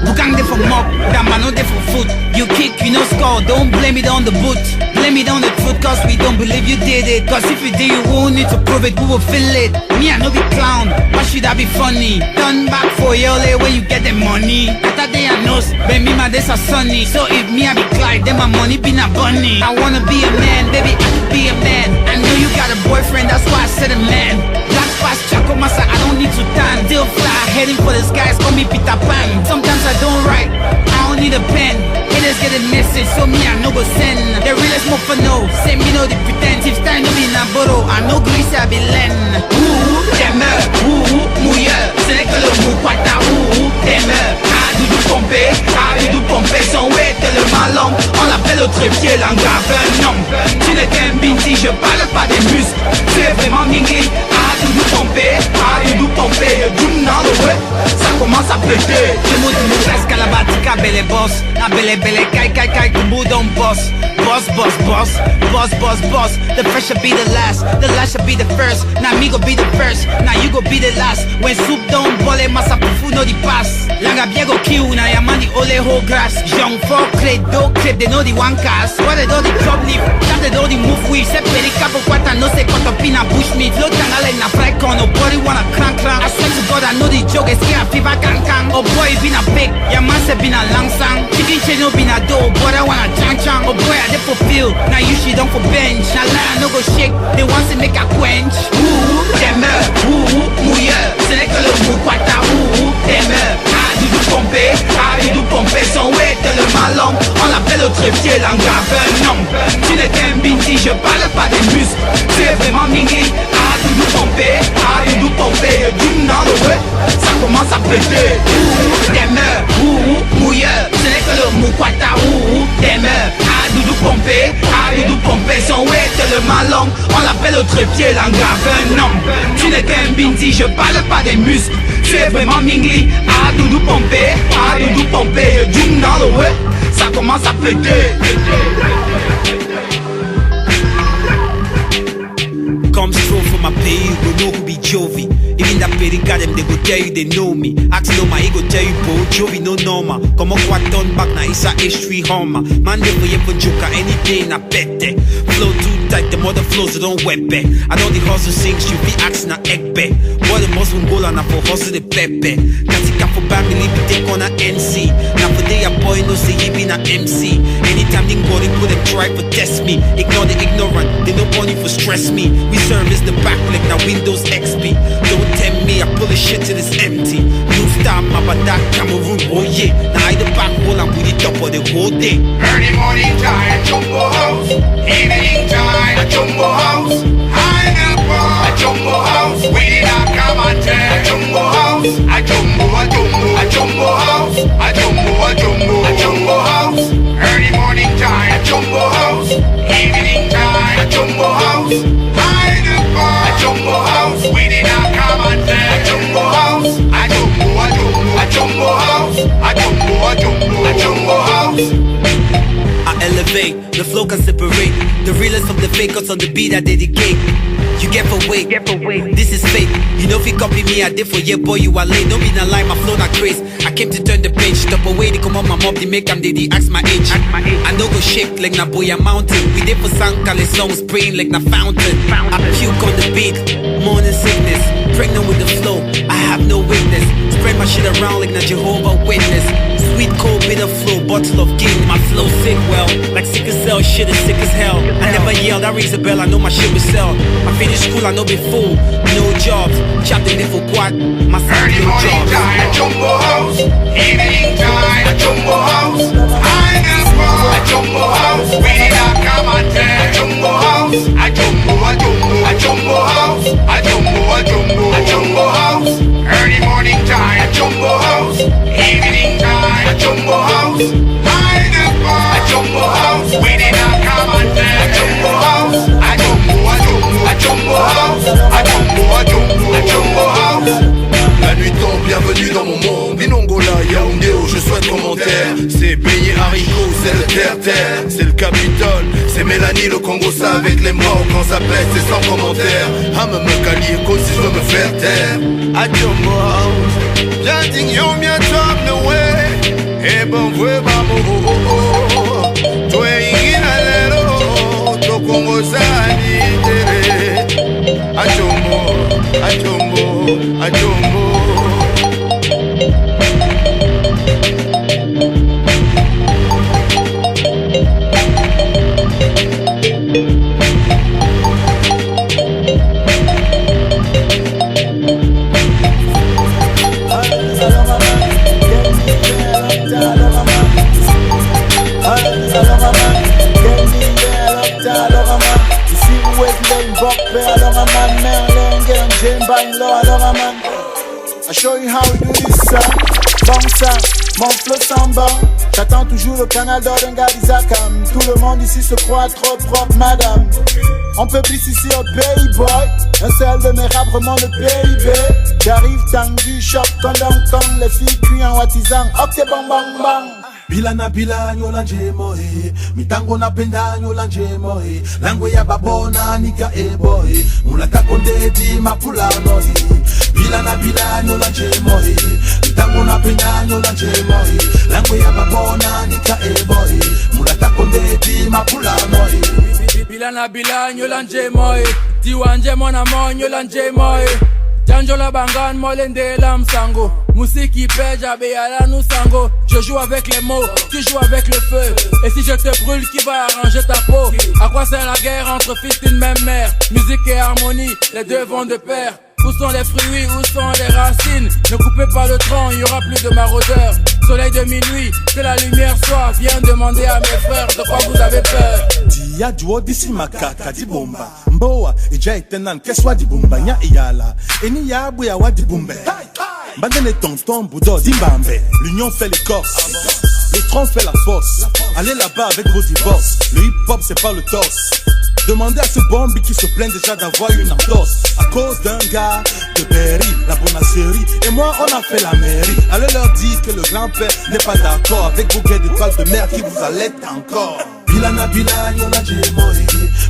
Bukang de for mop, Damano de for foot. You kick, you no score, don't blame it on the boot. Blame it on the truth, cause we don't believe you did it. Cause if you did, you won't need to prove it, we will feel it. Me, I no be clown, why should I be funny? Turn back for your lay where you get the money. Better day I knows, but me, my days are sunny. So if me, I be Clyde, then my money be not bunny. I wanna be a man, baby, I could be a man. I know you got a boyfriend, that's why I said a man. Black fast, Chaco Massa, I don't need to tan. Still fly, heading for the skies, call me Peter Pan. Sometimes I don't write, I don't need a pen. Haters get a message, so me I no go send. The realest more for no, say me no the pretend. If time no be na boro, I no grease I be len. T'aimes, mouille, ce n'est que le mou quata. T'aimes, doudou pompé, son ouais t'es le malin. On l'appelle au trépied, l'engrave un homme. Tu n'es qu'un binti, je parle pas des muscles. Tu es vraiment mingé, doudou pompé, doum dans le web, ça commence à péter. Je me dis presque à la batika, belle boss. La belle, kai, kumbu don boss. boss, boss, boss. Boss, boss, boss. The first should be the last should be the first. Now me go be the first, now you go be the last. When soup don't boil, massa pufu no di pass. Langa biego kill, now ya man the ole whole grass. Young folk, clip, they know the one cast. What they do the club leaf, time they do the move weave. Sepe the capo quata, no se cotopina bush meat. Low tangale na fry con, nobody wanna crank. I swear to God, I know the joke is here, fever can. Oh boy, been a big, ya man se been a long sang. Chicken chain no been a dough, but I wanna chang. Oh boy, I did for feel, now you shit don't for bench. Now line no go shake, they want to make a quench. T'aimes, mouille, ce n'est que le mou quata, t'aimes. A du pompé, son way tellement long. On l'appelle au trépied, l'engrave, non. Tu n'es qu'un binti, je parle pas des muscles. Tu es vraiment mingui, a du pompé, du dans le way. Ça commence à péter. T'aimes, mouille, ce n'est que le mou quata, t'aimes. A du pompé, son way tellement long. On l'appelle au trépied, l'engrave, non. Tu n'es qu'un binti, je parle pas des muscles. Tu es vraiment mingli, a du pompé, du dans le way. Ça commence à péter. Come strong from my pays, you know who be Jovi. Even that petty got them, they go tell you they know me. Ask no my ego tell you bro, Jovi no normal. Come on, what done back now, it's a H3 Hummer. Man, they for you for joker, any day na pete. Flow too tight, the mother flows, so don't wet back. I know the hustle sings, you be asking a egg back. Boy, the Muslim goal and I for hustle the pepe. Can't see for family, be take on a NC. Now for day a boy, no say he be na MC. Anytime they go, they put a try for test me. Ignore the ignorant, they no money for stress me. We service the back like now Windows XP. Don't tempt me, I pull the shit till it's empty. New style, mama, that Cameroon, oh yeah. Now I the back wall, I'm with it up for the whole day. Early morning time, Jumbo House. Evening time, Jumbo House. High and far, Jumbo House. We did not come and tell Jumbo House. A Jumbo House. A Jumbo House. Early morning time, Jumbo House. Evening time, Jumbo House. High and far, Jumbo House. We did not come and tell Jumbo House. A Jumbo House. A Jumbo House. I elevate, the flow can separate the realest from the fakers on the beat I dedicate. You get for weight, this is fake. You know if you copy me, I did for yeah boy, you are late. Don't be a lie, my flow not crazy. I came to turn the page, stop away, they come on my mob, they make them, they ask my age. I no go shake like na boy a mountain. We did for sound, call it songs, spraying like na fountain. I puke on the beat, morning sickness. Pregnant with the flow, I have no weakness. Spread my shit around like na Jehovah Witness. Sweet, cold, bitter flow, bottle of gin. My flow sick well, like sick as hell, shit is sick as hell. I never yelled, I rings a bell, I know my shit will sell. I finished school, I know be fool, no jobs. Chopped in for quad, my son no jobs. Time, Jumbo House. Evening time, Jumbo House. High and far, Jumbo House. We did not come and tell Jumbo House. A Jumbo House. A Jumbo House. Early morning time, Jumbo House. Evening time, Jumbo House. High and far, Jumbo House. We did not come and tell Jumbo House. A Jumbo House. A Jumbo House. La nuit tombe, bienvenue dans mon monde. Binongola, Yaoundé, où je souhaite commentaire. C'est beignet haricot, c'est le terre-terre. C'est le Capitole, c'est Mélanie, le Congo, ça avec les morts. Quand ça pète, c'est sans commentaire. Hame me calier, cause si je veux me faire taire. A Jumbo House, planting yom ya top no way. Et bon, vwe bamo, toi ingina lero, to Congo sa anitere. A Jumbo, a Jumbo, a Jumbo. I show you how we do this, son. Bon sang, mon flow s'en bat. J'attends toujours le canal d'or d'un gars d'Isakam. Tout le monde ici se croit trop propre, madame. On peut plus ici au Bay Boy. Un seul de mes rap remonte le PIB. J'arrive tangu, choc, condom, les filles cuit en wattisant. Ok, bang, bang, bang. Bilana bilanyo la njemoe, mitango na pendanyo la njemoe, lango ya babona nika eboe, mulata konde di mapulano Bilana bilanyo la njemoe, mitango na pendanyo la njemoe, lango ya babona nika eboe, mulata konde di mapulano Bilana bilanyo la njemoe, tiwa njemo na monyo la njemoe. Janjo la bangan molende la msango, Musiki peja beyala nous sango. Je joue avec les mots, tu joues avec le feu. Et si je te brûle, qui va arranger ta peau? À quoi sert la guerre entre fils d'une même mère? Musique et harmonie, les deux vont de pair. Où sont les fruits, où sont les racines? Ne coupez pas le tronc, il y aura plus de maraudeurs. Soleil de minuit, que la lumière soit. Viens demander à mes frères de quoi vous avez peur. Dia duo disi makaka di bomba Mboa, ija itenan keswa di bomba Nya iyala, eni ya buya wa di bombe Bandene tonton boudo di mbambe L'union fait les corses Le trans fait la force Allez là-bas avec vos divorces Le hip-hop c'est pas le torse Demandez à ce bombi qui se plaint déjà d'avoir une entorse À cause d'un gars de Berry, la bonasserie Et moi on a fait la mairie Allez leur dire que le grand-père n'est pas d'accord Avec vos gays d'étoiles de mer qui vous allaitent encore Bilana bilanyo la njemoe,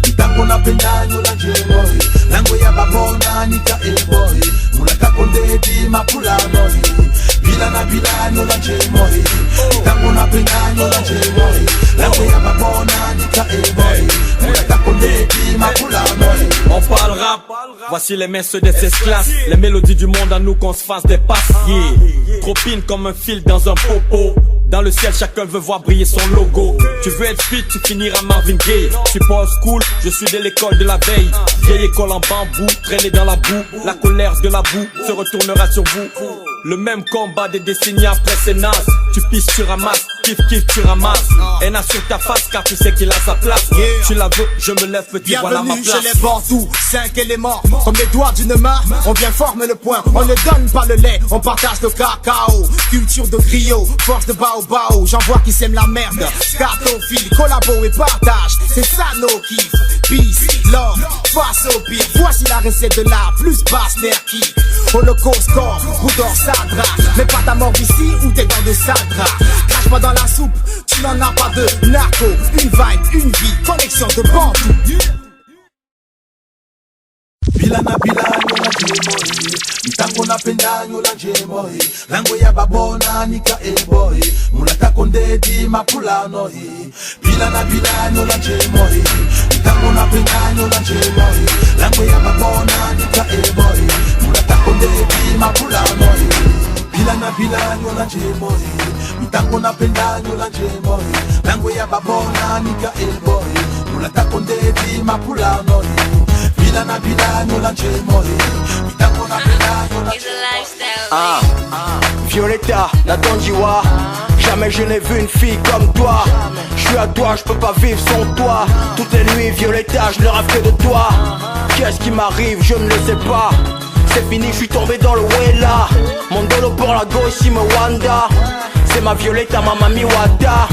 mitango na pendanyo la njemoe, lango ya babona nika eboe, mulata konde di mapulano Bilana bilanyo la njemoe, mitango na pendanyo la njemoe, lango ya babona nika eboe, mulata konde di mapulano On parle rap, voici les messes de ces classes, les mélodies du monde à nous qu'on se fasse des passes, yeah. Trop pine comme un fil dans un popo. Dans le ciel, chacun veut voir briller son logo. Tu veux être fit, tu finiras Marvin Gaye. Je suis pas old school, je suis de l'école de la veille. Vieille école en bambou, traîner dans la boue. La colère de la boue se retournera sur vous. Le même combat des décennies après c'est naze. Tu pisses, tu ramasses, kiff kiff tu ramasses. Haine sur ta face car tu sais qu'il a sa place. Tu la veux, je me lève petit, voilà ma place. Bienvenue chez les Bantous, 5 éléments. Comme les doigts d'une main, on vient former le point. On ne donne pas le lait, on partage le cacao. Culture de griot, force de baobao. J'en vois qui sème la merde. Scartophile, collabo et partage. C'est ça nos kiffs. Peace, love, face au pire. Voici la recette de l'art, plus basse nerki. Holocauste, corps, Boudor, Sadra. Mais pas ta mort ici ou t'es dans de Sadra. Crache pas dans la soupe, tu n'en as pas de narco. Une vibe, une vie, connexion de Bantou. Bilana bilanyo la njemoe, mitango na pendanyo la njemoe, lango ya babona nika eboe, mulata konde di mapulano Bilana bilanyo la njemoe, mitango na pendanyo la njemoe, lango ya babona nika eboe, mulata konde di mapulano Bilana bilanyo la njemoe, mitango na pendanyo la njemoe, lango ya babona nika eboe, mulata konde di mapulano Bilana bilanyo la njemoe, mitango na pendanyo la njemoe. Violetta, Nathan Jiwa, jamais je n'ai vu une fille comme toi. Je suis à toi, je peux pas vivre sans toi. Toutes les nuits, Violetta, je ne rêve que de toi. Qu'est-ce qui m'arrive, je ne le sais pas. C'est fini, je suis tombé dans le Wella. Mon dolo pour la go, ici me Wanda. C'est ma Violetta, ma mamie Wata.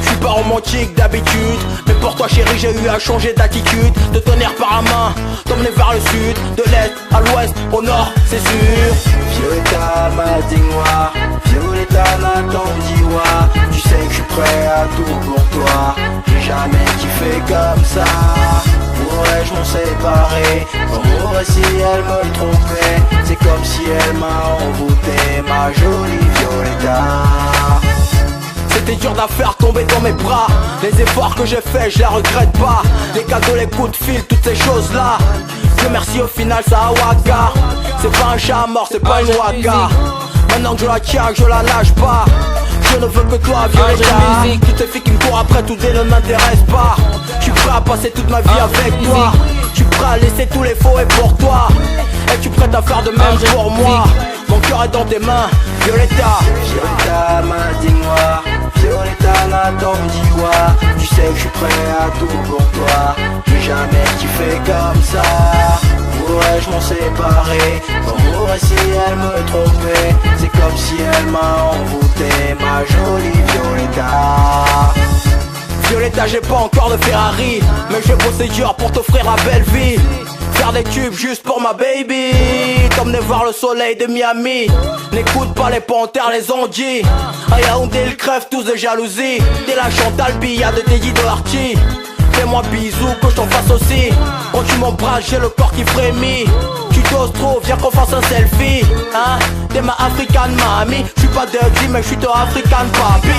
Je suis pas romantique d'habitude, mais pour toi chérie j'ai eu à changer d'attitude. De tenir par la main, t'emmener vers le sud. De l'est à l'ouest, au nord, c'est sûr. Violetta Madingwa, Violetta Natandiwa. Tu sais que je suis prêt à tout pour toi. J'ai jamais kiffé comme ça. Pourrais-je m'en séparer? Comme si elle me trompait. C'est comme si elle m'a envoûté, ma jolie Violetta. C'était dur d'affaire tomber dans mes bras. Les efforts que j'ai faits, je les regrette pas. Les cadeaux, les coups de fil, toutes ces choses là. Dieu merci au final ça a waka. C'est pas un chat mort, c'est pas une waka. Maintenant que je la tiens, que je la lâche pas. Je ne veux que toi Violetta. Toutes ces filles qui me courent après tout ne m'intéressent pas. Je suis prêt à passer toute ma vie avec toi. Je suis prêt à laisser tous les faux et pour toi. Es-tu prête à faire de même pour moi? Mon cœur est dans tes mains, Violetta. Violetta Madingwa, Violetta Natandiwa. Tu sais que je suis prêt à tout pour toi. J'ai jamais kiffé comme ça. Pourrais-je m'en séparer? Comme si elle me trompait. C'est comme si elle m'a envoûté, ma jolie Violetta. Violetta, j'ai pas encore de Ferrari, mais je vais bosser dur pour t'offrir la belle vie. Faire des tubes juste pour ma baby. T'emmener voir le soleil de Miami. N'écoute pas les panthères, les ondits. À Yaoundé, ils crèvent tous de jalousie. T'es la Chantal Billa de Teddy de Archie. Fais-moi bisous que je t'en fasse aussi. Quand tu m'embrasses j'ai le corps qui frémit. Tu doses trop, viens qu'on fasse un selfie. Hein? T'es ma African mamie. J'suis pas dirty mais j'suis ton African papi.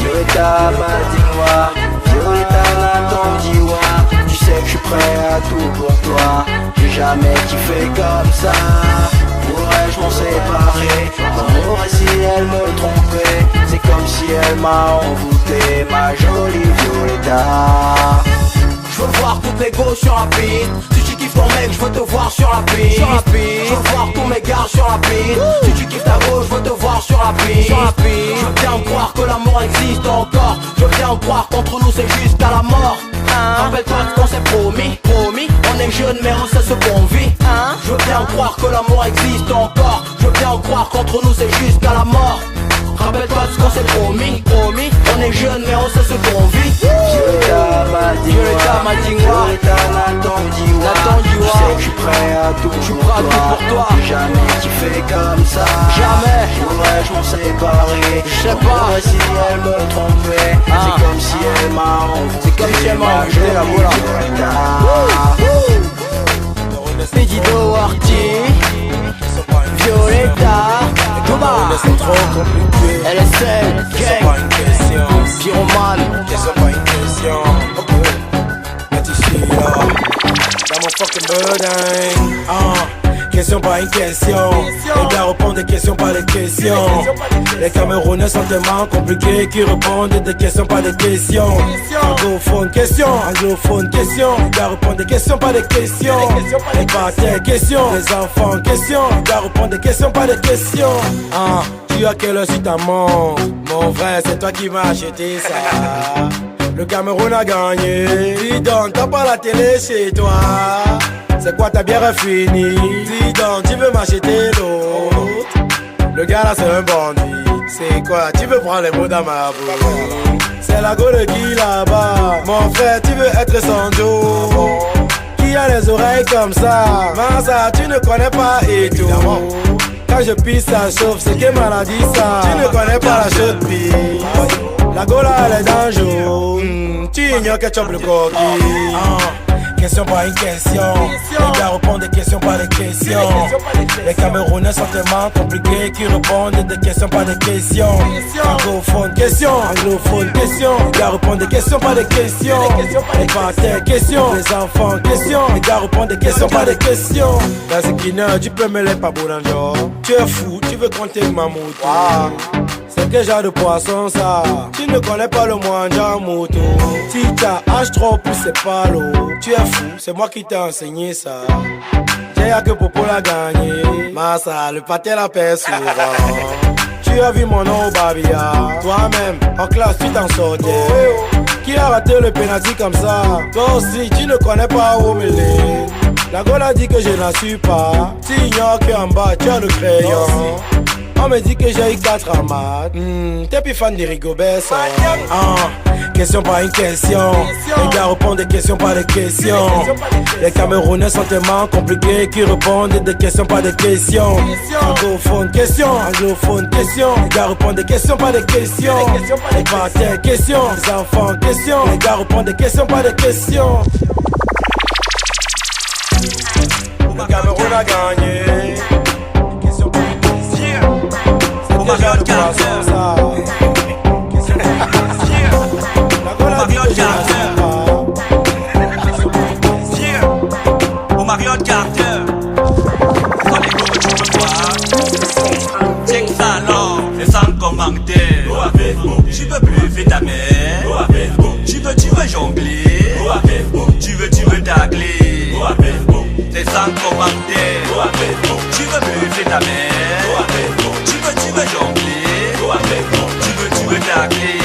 Violetta Madinwa, Violetta Natandiwa. Tu sais que j'suis prêt à tout pour toi. J'ai jamais kiffé comme ça. Pourrais-je m'en séparer? Comment si elle me trompait? C'est comme si elle m'a envoûté, ma jolie Violetta. Je veux voir toutes les gosses sur la piste. Si tu kiffes ton mec, je veux te voir sur la piste. Je veux voir tous mes gars sur la piste. Si tu kiffes ta go, je veux te voir sur la piste. Je veux bien croire que l'amour existe encore. Je veux bien croire qu'entre nous c'est jusqu'à la mort. Rappelle-toi de qu'on s'est promis. On est jeunes mais on sait ce qu'on vit. Je veux bien croire que l'amour existe encore. Je veux bien croire qu'entre nous c'est jusqu'à la mort. Rappelle-toi de ce qu'on s'est promis. On est jeunes mais on sait ce qu'on vit. Violetta Madinwa, Violetta Natandiwa. Tu sais que j'suis prêt à tout pour toi. Jamais kiffé comme ça. Jamais. Pourrais-je m'en séparer? Je sais pas. Si elle me trompait, c'est comme si elle m'a envoûté. C'est comme si elle m'a envoûté la voilà. Teddy Doherty, Violetta, c'est trop compliqué. LSL, gang, Pyromane. C'est pas une question. Ok. Mais tu suis là. Dans mon fucking building. Question pas une question. Les gars répondent des questions pas des questions. Les Camerounais sont tellement compliqués qu'ils répondent des questions pas des questions. Anglophone question, anglophone question. Les gars répondent des questions pas des questions. Les partenaires questions, les enfants questions. Les gars répondent des questions pas des questions. Tu as quelle heure si t'as montre? Mon frère, c'est toi qui m'as acheté ça. Le Cameroun a gagné. Dis donc, t'as pas la télé chez toi. C'est quoi ta bière finie? Dis donc, tu veux m'acheter l'autre? Le gars là c'est un bandit. C'est quoi? Tu veux prendre les mots dans ma bouche? C'est la gueule qui là-bas. Mon frère, tu veux être son dos? Qui a les oreilles comme ça? Mansa, tu ne connais pas et tout. Quand je pisse ça chauffe, c'est que maladie ça. Tu ne connais pas la chaude pisse. La gola elle est dangereuse. Tu ignores que tu as le coquille. Question pas une question. Les gars répondent des questions pas des questions. Les Camerounais sont tellement compliqués qu'ils répondent des questions pas des questions. Anglophone question, anglophone question. Les gars répondent des questions pas des questions. Les partenaires questions, les enfants questions. Les gars répondent des questions pas des questions. Dans ce Guinée, tu peux me les pas boulanger. Tu es fou, tu veux compter ma moto. C'est quel genre de poisson ça? Tu ne connais pas le moindre moto. Si t'as H3 plus c'est pas l'eau. Tu es fou, c'est moi qui t'ai enseigné ça. J'ai que Popo l'a gagné. Massa, le pâté la paix souvent. Tu as vu mon nom au Babia. Toi-même, en classe tu t'en sortais. Qui a raté le penalty comme ça? Toi aussi, tu ne connais pas où me l'est. La gueule a dit que je n'en suis pas. Tu ignores qu'en bas tu as le crayon. On me dit que j'ai eu 4 en maths. T'es plus fan de Rigobert ça. Question pas une question. Les gars répondent des questions pas des questions. Les Camerounais sont tellement compliqués qu'ils répondent des questions pas des questions. Anglophone question, anglophone question. Les gars répondent des questions pas des questions. Les partenaires questions, les enfants questions. Les gars répondent des questions pas des questions. Le Cameroun a gagné. Marion Carter. Marion Carter. Marion Carter. Quand les gros tu peux voir. Check ça alors. Et sans commentaire. Tu veux plus faire ta mère. Tu veux jongler. Tu veux tacler. C'est sans commentaire. Tu veux plus faire ta mère. Tu veux jongler, tu veux tacler.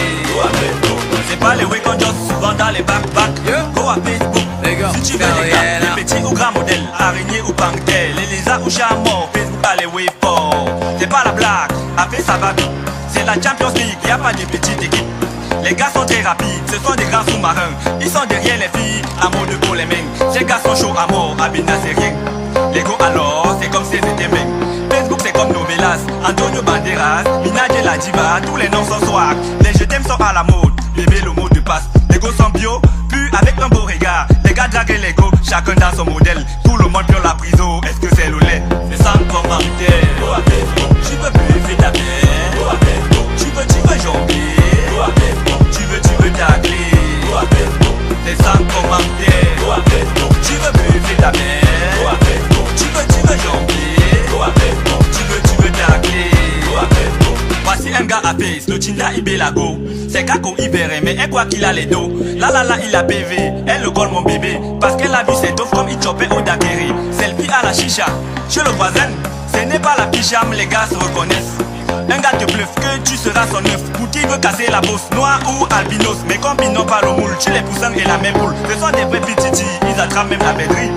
C'est pas les week-ends souvent dans les back-back. Go à Facebook, si tu veux les gars, les petits ou grands modèles, araignée ou panthère, Elisa ou chameau, Facebook allez way fort. C'est pas la blague, après ça va vite. C'est la Champions League, y'a pas de petites équipes. Les gars sont très rapides, ce sont des grands sous-marins. Ils sont derrière les filles, à mot de pour les mains. Ces gars sont chauds à mort, Abina c'est rien. Les go alors, c'est comme si c'était mecs. Facebook c'est comme nos mélasses. Antonio Banderas, Minaj et la diva, tous les noms sont swag. Les je t'aime sont à la mode, bébé le mot de passe. Les go sont bio, plus avec un beau regard. Les gars draguent les go, chacun dans son modèle. Tout le monde vient la prison, est-ce que c'est le lait? C'est sans commentaire. Tu veux plus faire ta mère. Tu veux jongler. Tu veux tacler. C'est sans commentaire. Tu veux plus faire ta mère. Tu veux jongler. Tu veux tacler. Voici un gars à face, le Tinda Ibelago. C'est Kako Ibere, mais elle quoi qu'il a les dos. La il a PV, elle le colle mon bébé. Parce qu'elle a vu ses dofs comme il chopait au daiquiri. Selfie à la chicha, chez le voisin. Ce n'est pas la pyjama, les gars se reconnaissent. Un gars te bluffe que tu seras son œuf. Pour qui veut casser la bosse, noir ou albinos. Mais combinons pas le moule, chez les poussins et la même boule. Ce sont des vrais petits, ils attrapent même la pédrie.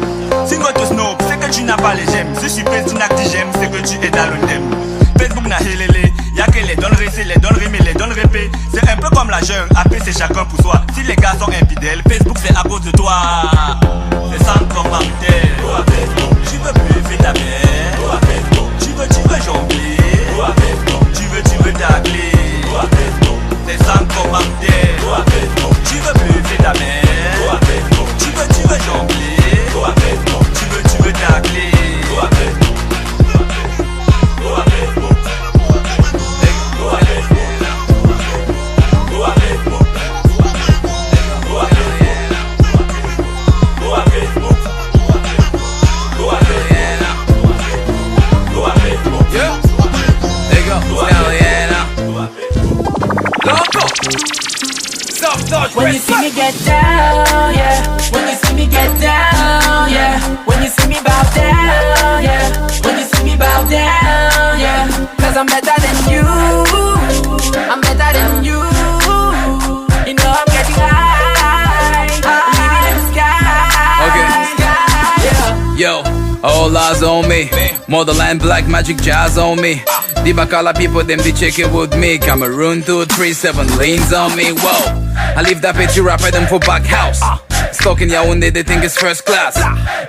Si moi te snob, c'est que tu n'as pas les gemmes. Si je suis prêt, tu n'as que des gemmes, c'est que tu es dans le thème. Facebook n'a helele, y'a que les donneries, c'est les donneries, mais les donneries paient. C'est un peu comme la jungle, après c'est chacun pour soi. Si les gars sont infidèles, Facebook c'est à cause de toi. C'est sans commentaire. Tu veux plus faire ta mère. Tu veux jongler. Tu veux tacler. C'est sans commentaire. Tu veux plus faire ta mère. Tu veux jongler. Tu veux tacler. When you see me get down, yeah. When you see me get down, yeah. When you see me bow down, yeah. When you see me bow down, yeah. Cause I'm better than you. I'm better than you. You know I'm getting high. I'm living in the sky. Okay. Yeah. Yo, all eyes on me. Motherland black magic jazz on me. The Bacala people, them they check it with me. Cameroon 237 lanes on me. Whoa. I leave that petty rapper them for back house. Stuck in Yaoundé, they think it's first class.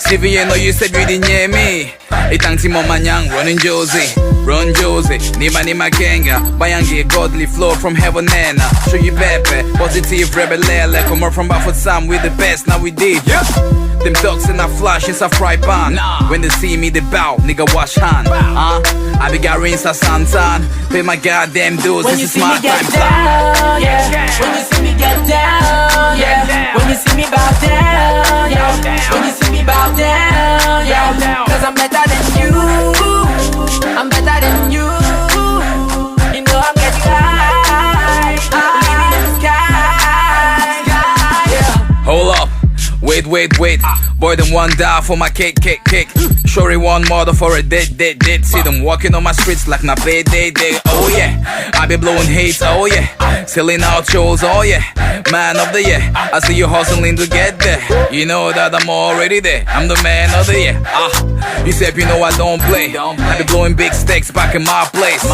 CVA know you said you didn't hear me. Itangti Momanyang, running Josie. Run Josie, Nima Kenga. Bayangi, godly flow from heaven nena. Show you pepe, positive rebel lele. Come on from Bafut Sam, we the best, now we did. Yeah. Them ducks in a flash, it's a fry pan. When they see me, they bow, nigga wash hand. I be got rinse a santan. Pay my goddamn dues, when this is my time. Down, yeah. When you see me get down, yeah. When you see me bow down, yeah. When you see me bow down, yeah. Cause I'm better than you. I'm better than you. You know I'm getting high. I'm living in the sky. Yeah. Hold up. Wait, boy, them one die for my cake. Shorty one mother for a dead. See them walking on my streets like na day. Oh yeah, I be blowing hate, oh yeah. Selling out shows, oh yeah. Man of the year, I see you hustling to get there. You know that I'm already there, I'm the man of the year. You said you know I don't play. I be blowing big stakes back in my place.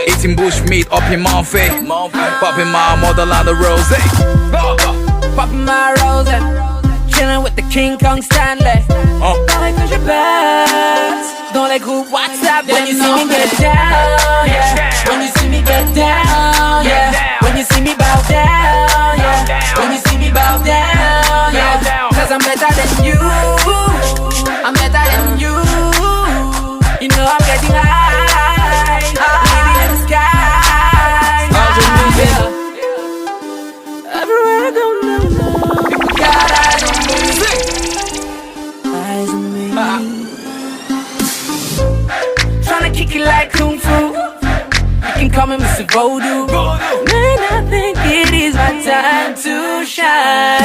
Eating bush meat up in Mount Faye. Popping my motherland of rose. Popping my rose. Chillin' with the King Kong Stanley. Dans les que je baisse, dans les groupes WhatsApp. When you see me get down, yeah. When you see me get down, yeah. When you see me bow down, yeah. When you see me bow down, yeah. Cause I'm better than you. I'm better than you. You know I'm getting high. I'm living in the sky. Everywhere I go, people got eyes on me. Eyes on me. Tryna kick it like Kung Fu. You can call me Mr. Voodoo. Man, I think it is my time to shine.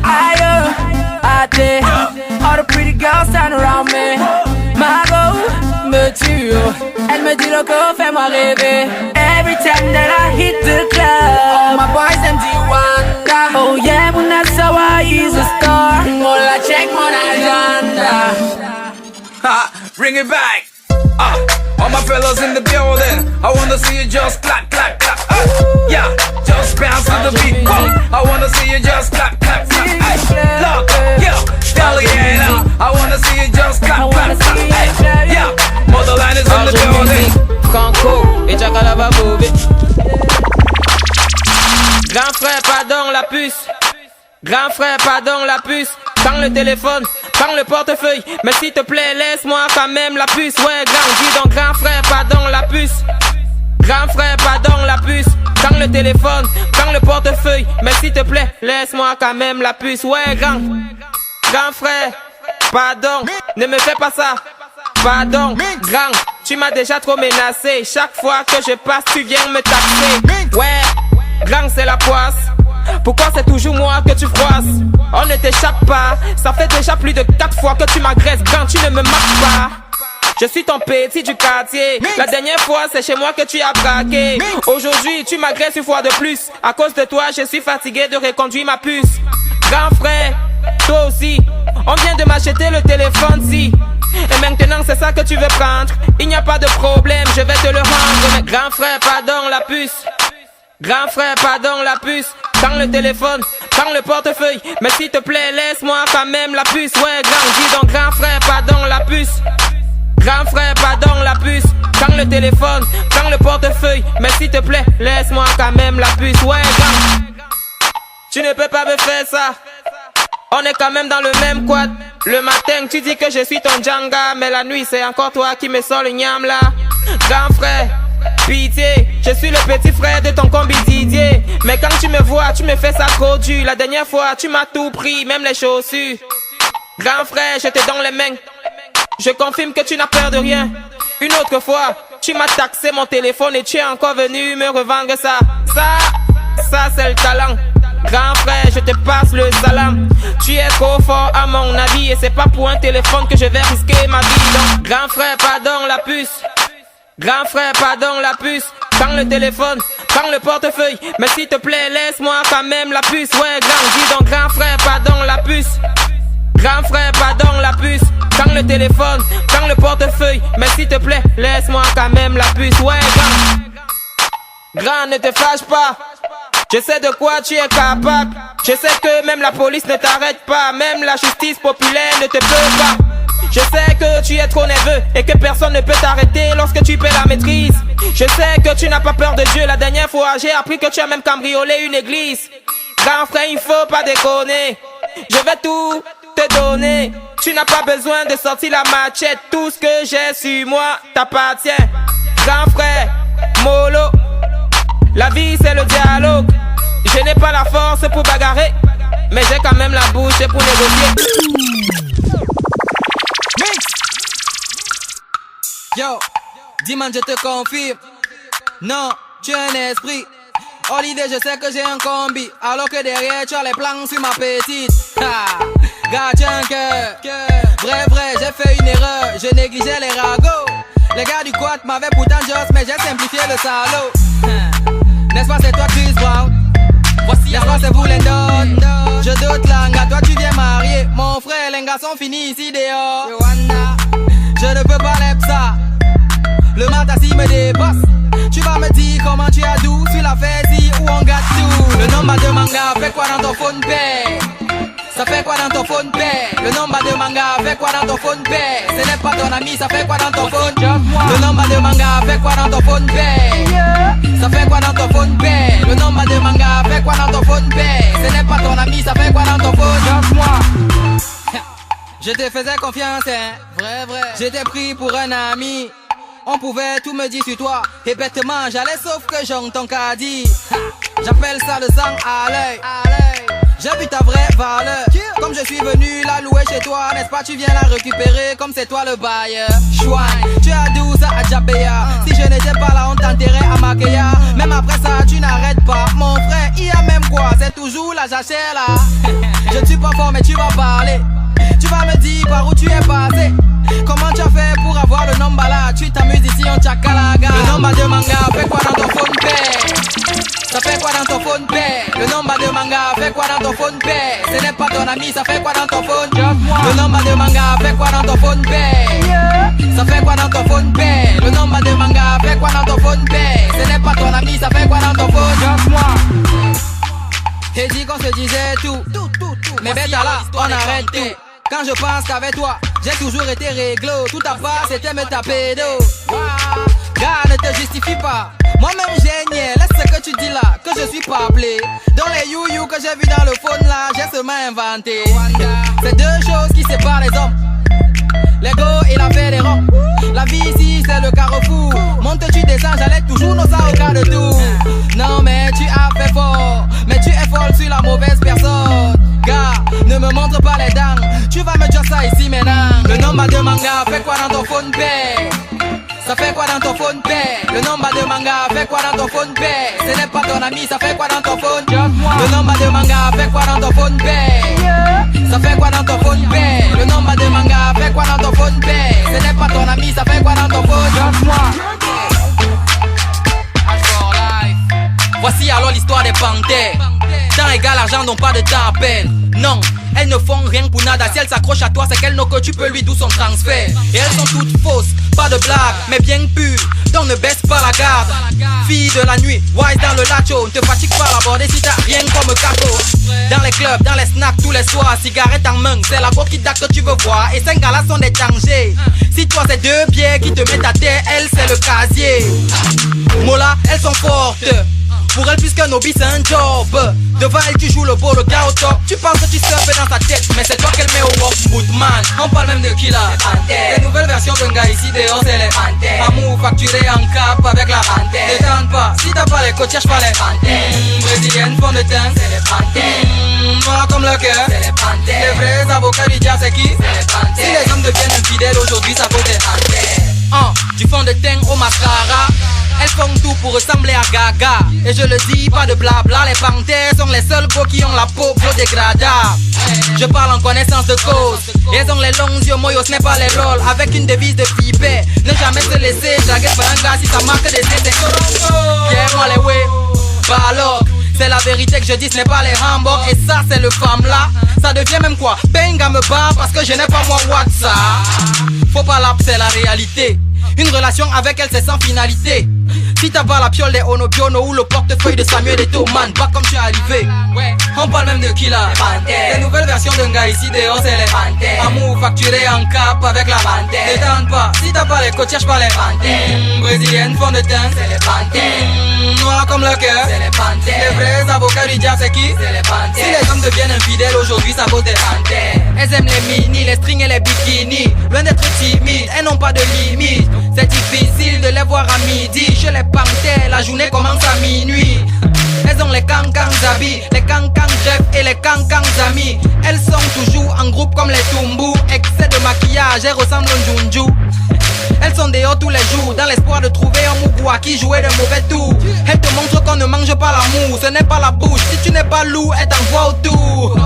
I did. All the pretty girls stand around me. Margot me tue. Elle me dit loco, fais-moi rêver. Every time that I hit the club, all my boys them D1. Oh yeah, Munasawa is a star. Mola check mon agenda. Ha, bring it back. All my fellas in the building, I wanna see you just clap. Yeah, just bounce to the beat. I wanna see you just clap. Look, yeah, Deliana. I wanna see you just clap. Yeah, Motherland is in the building. puce. Grand frère, pardon la puce. Prends le téléphone, prends le portefeuille. Mais s'il te plaît, laisse-moi quand même la puce. Ouais, grand, dis donc grand frère, pardon la puce. Grand frère, pardon la puce. Prends le téléphone, prends le portefeuille. Mais s'il te plaît, laisse-moi quand même la puce. Ouais, grand frère, pardon, ne me fais pas ça. Pardon, grand, tu m'as déjà trop menacé. Chaque fois que je passe, tu viens me taxer. Ouais, grand, c'est la poisse. Pourquoi c'est toujours moi que tu froisses? On ne t'échappe pas. Ça fait déjà plus de 4 fois que tu m'agresses. Grand, tu ne me marques pas. Je suis ton petit du quartier. La dernière fois c'est chez moi que tu as braqué. Aujourd'hui tu m'agresses une fois de plus. À cause de toi je suis fatigué de reconduire ma puce. Grand frère, toi aussi, on vient de m'acheter le téléphone si. Et maintenant c'est ça que tu veux prendre. Il n'y a pas de problème, je vais te le rendre. Mais grand frère, pardon la puce. Grand frère, pardon la puce. Prends le téléphone, prends le portefeuille. Mais s'il te plaît, laisse-moi quand même la puce. Ouais, grand, dis donc grand frère, pardon la puce. Grand frère, pardon la puce. Prends le téléphone, prends le portefeuille. Mais s'il te plaît, laisse-moi quand même la puce. Ouais, grand, tu ne peux pas me faire ça. On est quand même dans le même quad. Le matin, tu dis que je suis ton Djanga. Mais la nuit, c'est encore toi qui me sors le niam là. Grand frère, pitié, je suis le petit frère de ton combi Didier. Mais quand tu me vois, tu me fais ça trop dur. La dernière fois, tu m'as tout pris, même les chaussures. Grand frère, je te donne les mains. Je confirme que tu n'as peur de rien. Une autre fois, tu m'as taxé mon téléphone et tu es encore venu me revendre ça. Ça c'est le talent. Grand frère, je te passe le salam. Tu es trop fort à mon avis. Et c'est pas pour un téléphone que je vais risquer ma vie. Donc, grand frère, pardon la puce. Grand frère, pardon la puce. Prends le téléphone, prends le portefeuille. Mais s'il te plaît, laisse-moi quand même la puce. Ouais, grand, dis donc grand frère, pardon la puce. Grand frère, pardon la puce. Prends le téléphone, prends le portefeuille. Mais s'il te plaît, laisse-moi quand même la puce. Ouais, grand, ne te fâche pas. Je sais de quoi tu es capable. Je sais que même la police ne t'arrête pas. Même la justice populaire ne te peut pas. Je sais que tu es trop nerveux et que personne ne peut t'arrêter lorsque tu perds la maîtrise. Je sais que tu n'as pas peur de Dieu. La dernière fois j'ai appris que tu as même cambriolé une église. Grand frère, il faut pas déconner. Je vais tout te donner. Tu n'as pas besoin de sortir la machette. Tout ce que j'ai sur moi t'appartient. Grand frère, mollo. La vie c'est le dialogue. Je n'ai pas la force pour bagarrer, mais j'ai quand même la bouche pour négocier. Yo, dis-moi je te confirme. Non, tu es un esprit. Oh l'idée je sais que j'ai un combi. Alors que derrière tu as les plans sur ma petite. Ha, gars tu as un cœur. Vrai, j'ai fait une erreur. Je négligeais les ragots. Les gars du quad m'avaient pourtant just, mais j'ai simplifié le salaud. N'est-ce pas c'est toi Chris Brown? Voici n'est-ce pas c'est vous Lendon? Je doute Langa, toi tu viens marier. Mon frère, les gars sont finis ici dehors. Je ne peux pas l'aimer ça. Le matassi me dépasse. Tu vas me dire comment tu as doux sur la fête où on gâte tout. Le nombre de manga fait quoi dans ton phone pay? Ça fait quoi dans ton phone pay? Le nombre de manga fait quoi dans ton phone pay? Ce n'est pas ton ami, ça fait quoi dans ton phone? Le nombre de manga fait quoi dans ton phone pay? Ça fait quoi dans ton phone pay? Le nombre de manga fait quoi dans ton phone pay? Ce n'est pas ton ami, ça fait quoi dans ton phone? Je te faisais confiance, hein. Vrai. J'étais pris pour un ami. On pouvait tout me dire sur toi. Et bêtement, j'allais sauf que j'entends qu'à dire. J'appelle ça le sang à l'œil. J'ai vu ta vraie valeur. Comme je suis venu la louer chez toi, n'est-ce pas tu viens la récupérer comme c'est toi le bailleur. Chouine, tu as 12 à Djabéa. Si je n'étais pas là on t'enterrait à Makéa. Même après ça tu n'arrêtes pas. Mon frère il y a même quoi, c'est toujours la jachère là. Je ne suis pas fort mais tu vas parler. Tu vas me dire par où tu es passé. Comment tu as fait pour avoir le nombre là? Tu t'amuses ici en Tchakalaga. Le nombre de manga fait quoi dans ton phone pay? Ça fait quoi dans ton phone pay? Le nombre de manga fait quoi dans ton phone pay? Ce n'est pas ton ami, ça fait quoi dans ton phone? Le nombre de manga fait quoi dans ton phone pay? Ça fait quoi dans ton phone pay? Le nombre de manga fait quoi dans ton phone pay? Ce n'est pas ton ami, ça fait quoi dans ton phone? J'ai dit qu'on se disait tout. Mais bête là, on arrête tout. Quand je pense qu'avec toi, j'ai toujours été réglo. Tout à part, c'était me taper d'eau. Gars, ne te justifie pas. Moi-même j'ai nié, laisse ce que tu dis là, que je suis pas appelé. Dans les you que j'ai vu dans le phone là, j'ai seulement inventé. C'est deux choses qui séparent les hommes, l'ego et la fédération. La vie ici c'est le carrefour. Monte tu descends, j'allais toujours nos au cas de tout. Non mais tu as fait fort, mais tu es folle sur la mauvaise personne. Gars, ne me montre pas les dents, tu vas me dire ça ici maintenant. Le nombre de manga fait quoi dans ton phone pay? Ça fait quoi dans ton phone pay? Le nombre de manga fait quoi dans ton phone pay? Ce n'est pas ton ami, ça fait quoi dans ton phone? Le nombre de manga fait quoi dans ton phone pay? Ça fait quoi dans ton phone pay? Le nombre de manga fait quoi dans ton phone pay? Ce n'est pas ton ami, ça fait quoi dans ton phone? Voici alors l'histoire des panthères. Temps égal argent n'ont pas de temps à peine. Non, elles ne font rien pour nada. Si elles s'accrochent à toi, c'est qu'elles n'ont que tu peux lui d'où son transfert. Et elles sont toutes fausses, pas de blague, mais bien pures. Donc ne baisse pas la garde. Fille de la nuit, wise dans le lacho. Ne te fatigue pas à l'aborder si t'as rien comme cadeau. Dans les clubs, dans les snacks, tous les soirs, cigarette en main, c'est la coquille que tu veux voir. Et 5 gars-là sont des dangers. Si toi c'est 2 pieds qui te mettent à terre, elle c'est le casier. Mola, elles sont fortes. Pour elle, puisque Nobi c'est un job. Devant elle, tu joues le beau, le gars au top. Tu penses que tu surfes dans ta tête, mais c'est toi qu'elle met au walk. Bootman, on parle même de Killa. Les nouvelles versions d'un gars ici dehors, c'est les panthères. Amour facturé en cap avec la panthère. Détente pas, si t'as pas les côtes, cherche pas les panthères. Brésiliennes font de teint, c'est les panthères. Noir comme le cœur, c'est les panthères. Les vrais avocats du diable, c'est qui? C'est les panthères. Si les hommes deviennent infidèles aujourd'hui, ça vaut des panthères. Du fond de teint au mascara. Elles font tout pour ressembler à Gaga. Et je le dis, pas de blabla. Les panthères sont les seuls beaux qui ont la peau biodégradable. Je parle en connaissance de cause. Elles ont les longs yeux moyos, ce n'est pas les lol. Avec une devise de pipet, ne jamais se laisser jaguer par un gars si ça marque des essais. Pierre-moi les way, baloc. C'est la vérité que je dis, ce n'est pas les hamburgers. Et ça c'est le femme là. Ça devient même quoi? Benga me bat parce que je n'ai pas moi WhatsApp. Faut pas l'app, c'est la réalité. Une relation avec elle c'est sans finalité. Si t'as pas la piole des Onobiono ou le portefeuille de Samuel Eto'o, man, pas comme tu es arrivé. On parle même de Killa. Les nouvelles versions d'un gars ici dehors c'est les panthères. Amour facturé en cap avec la panthère. Détente pas, si t'as pas les côtes, cherche pas les panthères. Brésiliennes font de teint, c'est les panthères. Noir comme le cœur, c'est les panthères. Les vrais avocats du diable c'est qui? C'est les panthères. Si les hommes deviennent infidèles aujourd'hui, ça vaut des panthères. Elles aiment les mini, les strings et les bikinis. Loin d'être timides, elles n'ont pas de limite. C'est difficile de les voir à midi. Chez les panthères, la journée commence à minuit. Elles ont les cancans habits, les cancans Jeff et les cancans amis. Elles sont toujours en groupe comme les Tumbu. Excès de maquillage, elles ressemblent au Junju. Elles sont dehors tous les jours dans l'espoir de trouver un mouboua qui jouait de mauvais tours. Elles te montrent qu'on ne mange pas l'amour, ce n'est pas la bouche. Si tu n'es pas loup, elles t'envoient autour.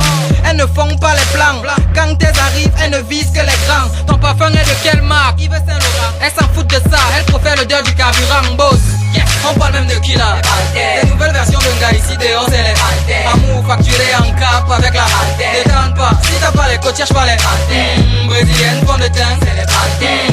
Elles ne font pas les plans. Quand elles arrivent, elles ne visent que les grands. Ton parfum est de quelle marque? Yves Saint Laurent. Elles s'en foutent de ça, elles préfèrent l'odeur du carburant. Boss, on parle même de Killa. Les nouvelles versions d'un gars ici dehors c'est les panthères. Amour facturé en cap avec la panthère. Détente pas, si t'as pas les côtes, cherche pas les panthères. Brésiliennes font de teint, c'est les panthères.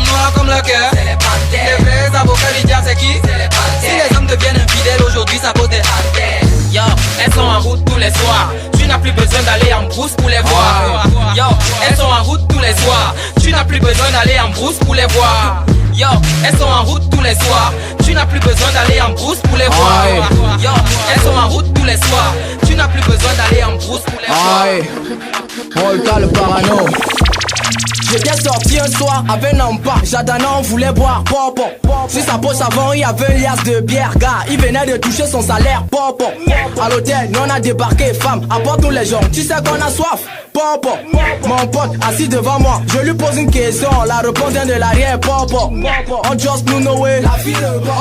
Noir comme le cœur, c'est les panthères. Les vrais avocats du diable c'est qui? C'est les panthères. Si les hommes deviennent infidèles aujourd'hui, ça vaut des panthères. Yo, elles sont en route tous les soirs. Tu n'as plus besoin d'aller en brousse pour les voir. Yo, elles sont en route tous les soirs. Tu n'as plus besoin d'aller en brousse pour les voir. Yo, elles sont en route tous les soirs. Tu n'as plus besoin d'aller en brousse pour les voir. Yo, elles sont en route tous les soirs. Tu n'as plus besoin d'aller en brousse pour les voir. Volta le parano. J'ai bien sorti un soir avec Nampa. Jadana on voulait boire pompon. Sur sa poche avant il y avait un liasse de bière. Gars, il venait de toucher son salaire pompon. À l'hôtel, nous on a débarqué, femme, apporte-nous les gens. Tu sais qu'on a soif, pompon. Mon pote assis devant moi, je lui pose une question. La réponse vient de l'arrière, pompon. On just nous know way.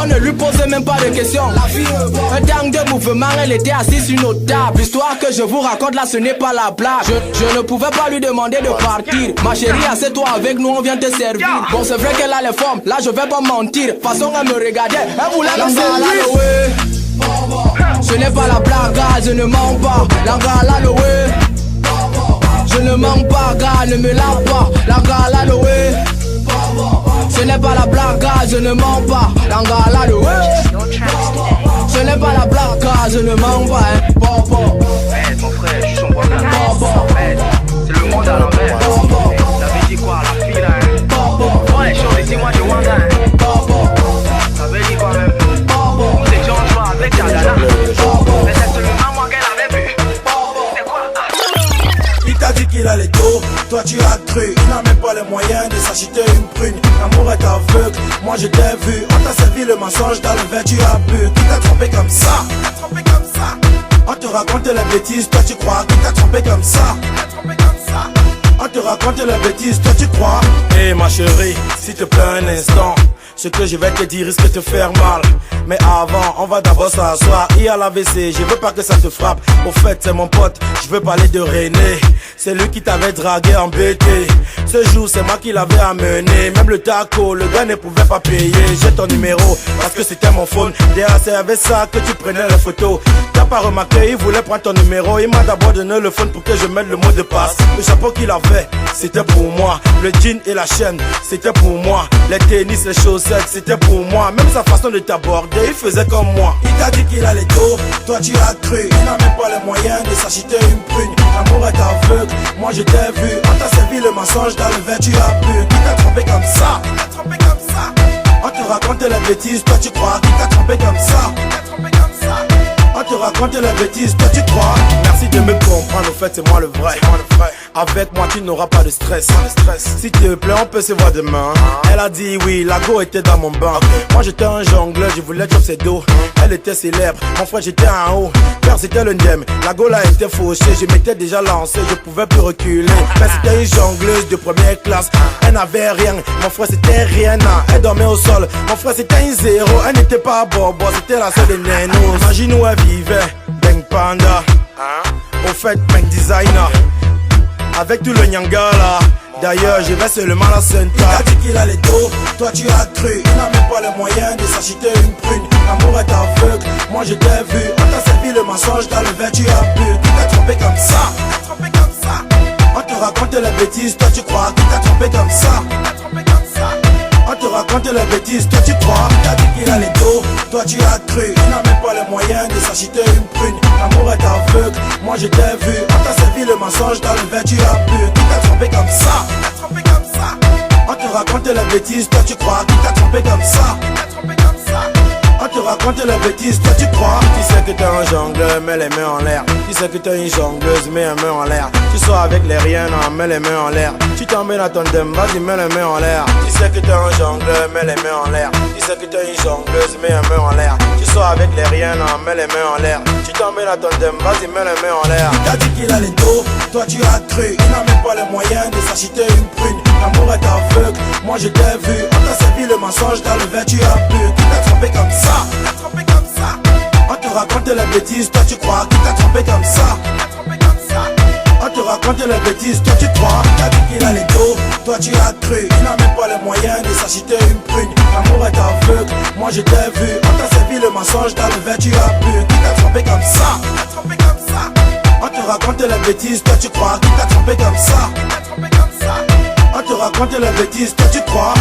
On ne lui posait même pas de questions. Un dingue de mouvement, elle était assise sur notre table. L'histoire que je vous raconte là, ce n'est pas la blague. Je ne pouvais pas lui demander de partir. Ma chérie, assieds-toi avec nous, on vient te servir. Bon, c'est vrai qu'elle a les formes, là je vais pas mentir. Façon elle me regardait, elle voulait me servir. Ce n'est pas la blague, je ne mens pas. L'angala loué. Je ne mens pas, gars, ne me lave pas. L'angala loué. Ce n'est pas la blague, je ne mens pas. L'angala loué. Ce n'est pas la blague, je ne mens pas. Mon frère, je suis son voisin. C'est le monde à l'envers. Ça veut dire quoi la fille là? Prends les choses ici, moi je wanda. Ça veut dire quoi même? s'acheter une prune. L'amour est aveugle, moi je t'ai vu. On t'a servi le mensonge, dans le verre tu as bu. Qui t'a trompé comme ça? On te raconte les bêtises, toi tu crois. Qui t'a trompé comme ça? On te raconte les bêtises, toi tu crois. Eh ma chérie, s'il te plaît un instant. Ce que je vais te dire risque de te faire mal. Mais avant, on va d'abord s'asseoir. Il y a l'AVC, je veux pas que ça te frappe. Au fait, c'est mon pote, je veux parler de René. C'est lui qui t'avait dragué en BT. Ce jour, c'est moi qui l'avais amené. Même le taco, le gars ne pouvait pas payer. J'ai ton numéro, parce que c'était mon phone. Derrière, c'est avec ça que tu prenais les photos. T'as pas remarqué, il voulait prendre ton numéro. Il m'a d'abord donné le phone pour que je mette le mot de passe. Le chapeau qu'il avait, c'était pour moi. Le jean et la chaîne, c'était pour moi. Les tennis, les chaussettes, c'était pour moi. Même sa façon de t'aborder, il faisait comme moi. Il t'a dit qu'il allait tôt, toi tu as cru. Il n'a même pas les moyens de s'acheter une prune. L'amour est aveugle, moi je t'ai vu. On t'a servi le mensonge, dans le verre tu as bu. Qui t'a trompé comme ça? On te raconte les bêtises, toi tu crois. Qui t'a trompé comme ça? On te raconte les bêtises, toi tu crois. Merci de me comprendre, au fait c'est moi le vrai. Avec moi tu n'auras pas de stress. S'il te plaît on peut se voir demain. Elle a dit oui, la go était dans mon bain. Moi j'étais un jongleur, je voulais chop ses dos. Elle était célèbre, mon frère j'étais en haut. Car c'était le ndem, la go là était fauchée. Je m'étais déjà lancé, je pouvais plus reculer. Mais c'était une jongleuse de première classe. Elle n'avait rien, mon frère c'était rien. Elle dormait au sol, mon frère c'était un zéro. Elle n'était pas bobo, c'était la seule des nénos. Imagine où elle vivait, Bang Panda. Au fait, Bang Designer. Avec tout le nyanga là. D'ailleurs, je vais seulement la Senta. Il t'a dit qu'il allait tôt, toi tu as cru. Il n'a même pas les moyens de s'acheter une prune. L'amour est aveugle, moi je t'ai vu. On t'a servi le mensonge, dans le verre tu as bu. Qui t'a trompé comme ça? On te raconte les bêtises, toi tu crois. Qui t'a trompé comme ça? On te raconte les bêtises, toi tu crois. Il t'a dit qu'il allait tôt, toi tu as cru. Il n'a même pas les moyens de s'acheter une prune. L'amour est aveugle, moi je t'ai vu. On t'a servi le mensonge, dans le verre tu as bu. Qui t'a trompé comme ça? On te raconte les bêtises, toi tu crois. Qui t'a trompé comme ça? On te raconte les bêtises, toi tu crois. Tu sais que t'es un jongleur, mets les mains en l'air. Tu sais que t'es une jongleuse, mets les mains en l'air. Tu sors avec les riens, mets les mains en l'air. Tu t'emmènes à ton dem, vas-y mets les mains en l'air. Tu sais que t'es un jongleur, mets les mains en l'air. Tu sais que t'es une jongleuse, mets les mains en l'air. Tu sors avec les riens, mets les mains en l'air. Tu t'emmènes à ton dem, vas-y mets les mains en l'air. Il t'a dit qu'il allait tôt, toi tu as cru. Il n'a même pas les moyens de s'acheter une prune. L'amour est aveugle, moi je t'ai vu. On t'a servi le mensonge, dans le verre tu as bu. Qui t'a trompé comme ça? On te raconte les bêtises, toi tu crois. Qui t'a trompé comme ça? On te raconte les bêtises, toi tu crois. Il t'a dit qu'il allait tôt, toi tu as cru. Il n'a même pas les moyens de s'acheter une prune. L'amour est aveugle, moi je t'ai vu. On t'a servi le mensonge, dans le verre tu as bu. Qui t'a trompé comme ça? On te raconte les bêtises, toi tu crois. Qui t'a trompé comme ça? On te raconte les bêtises, toi tu crois.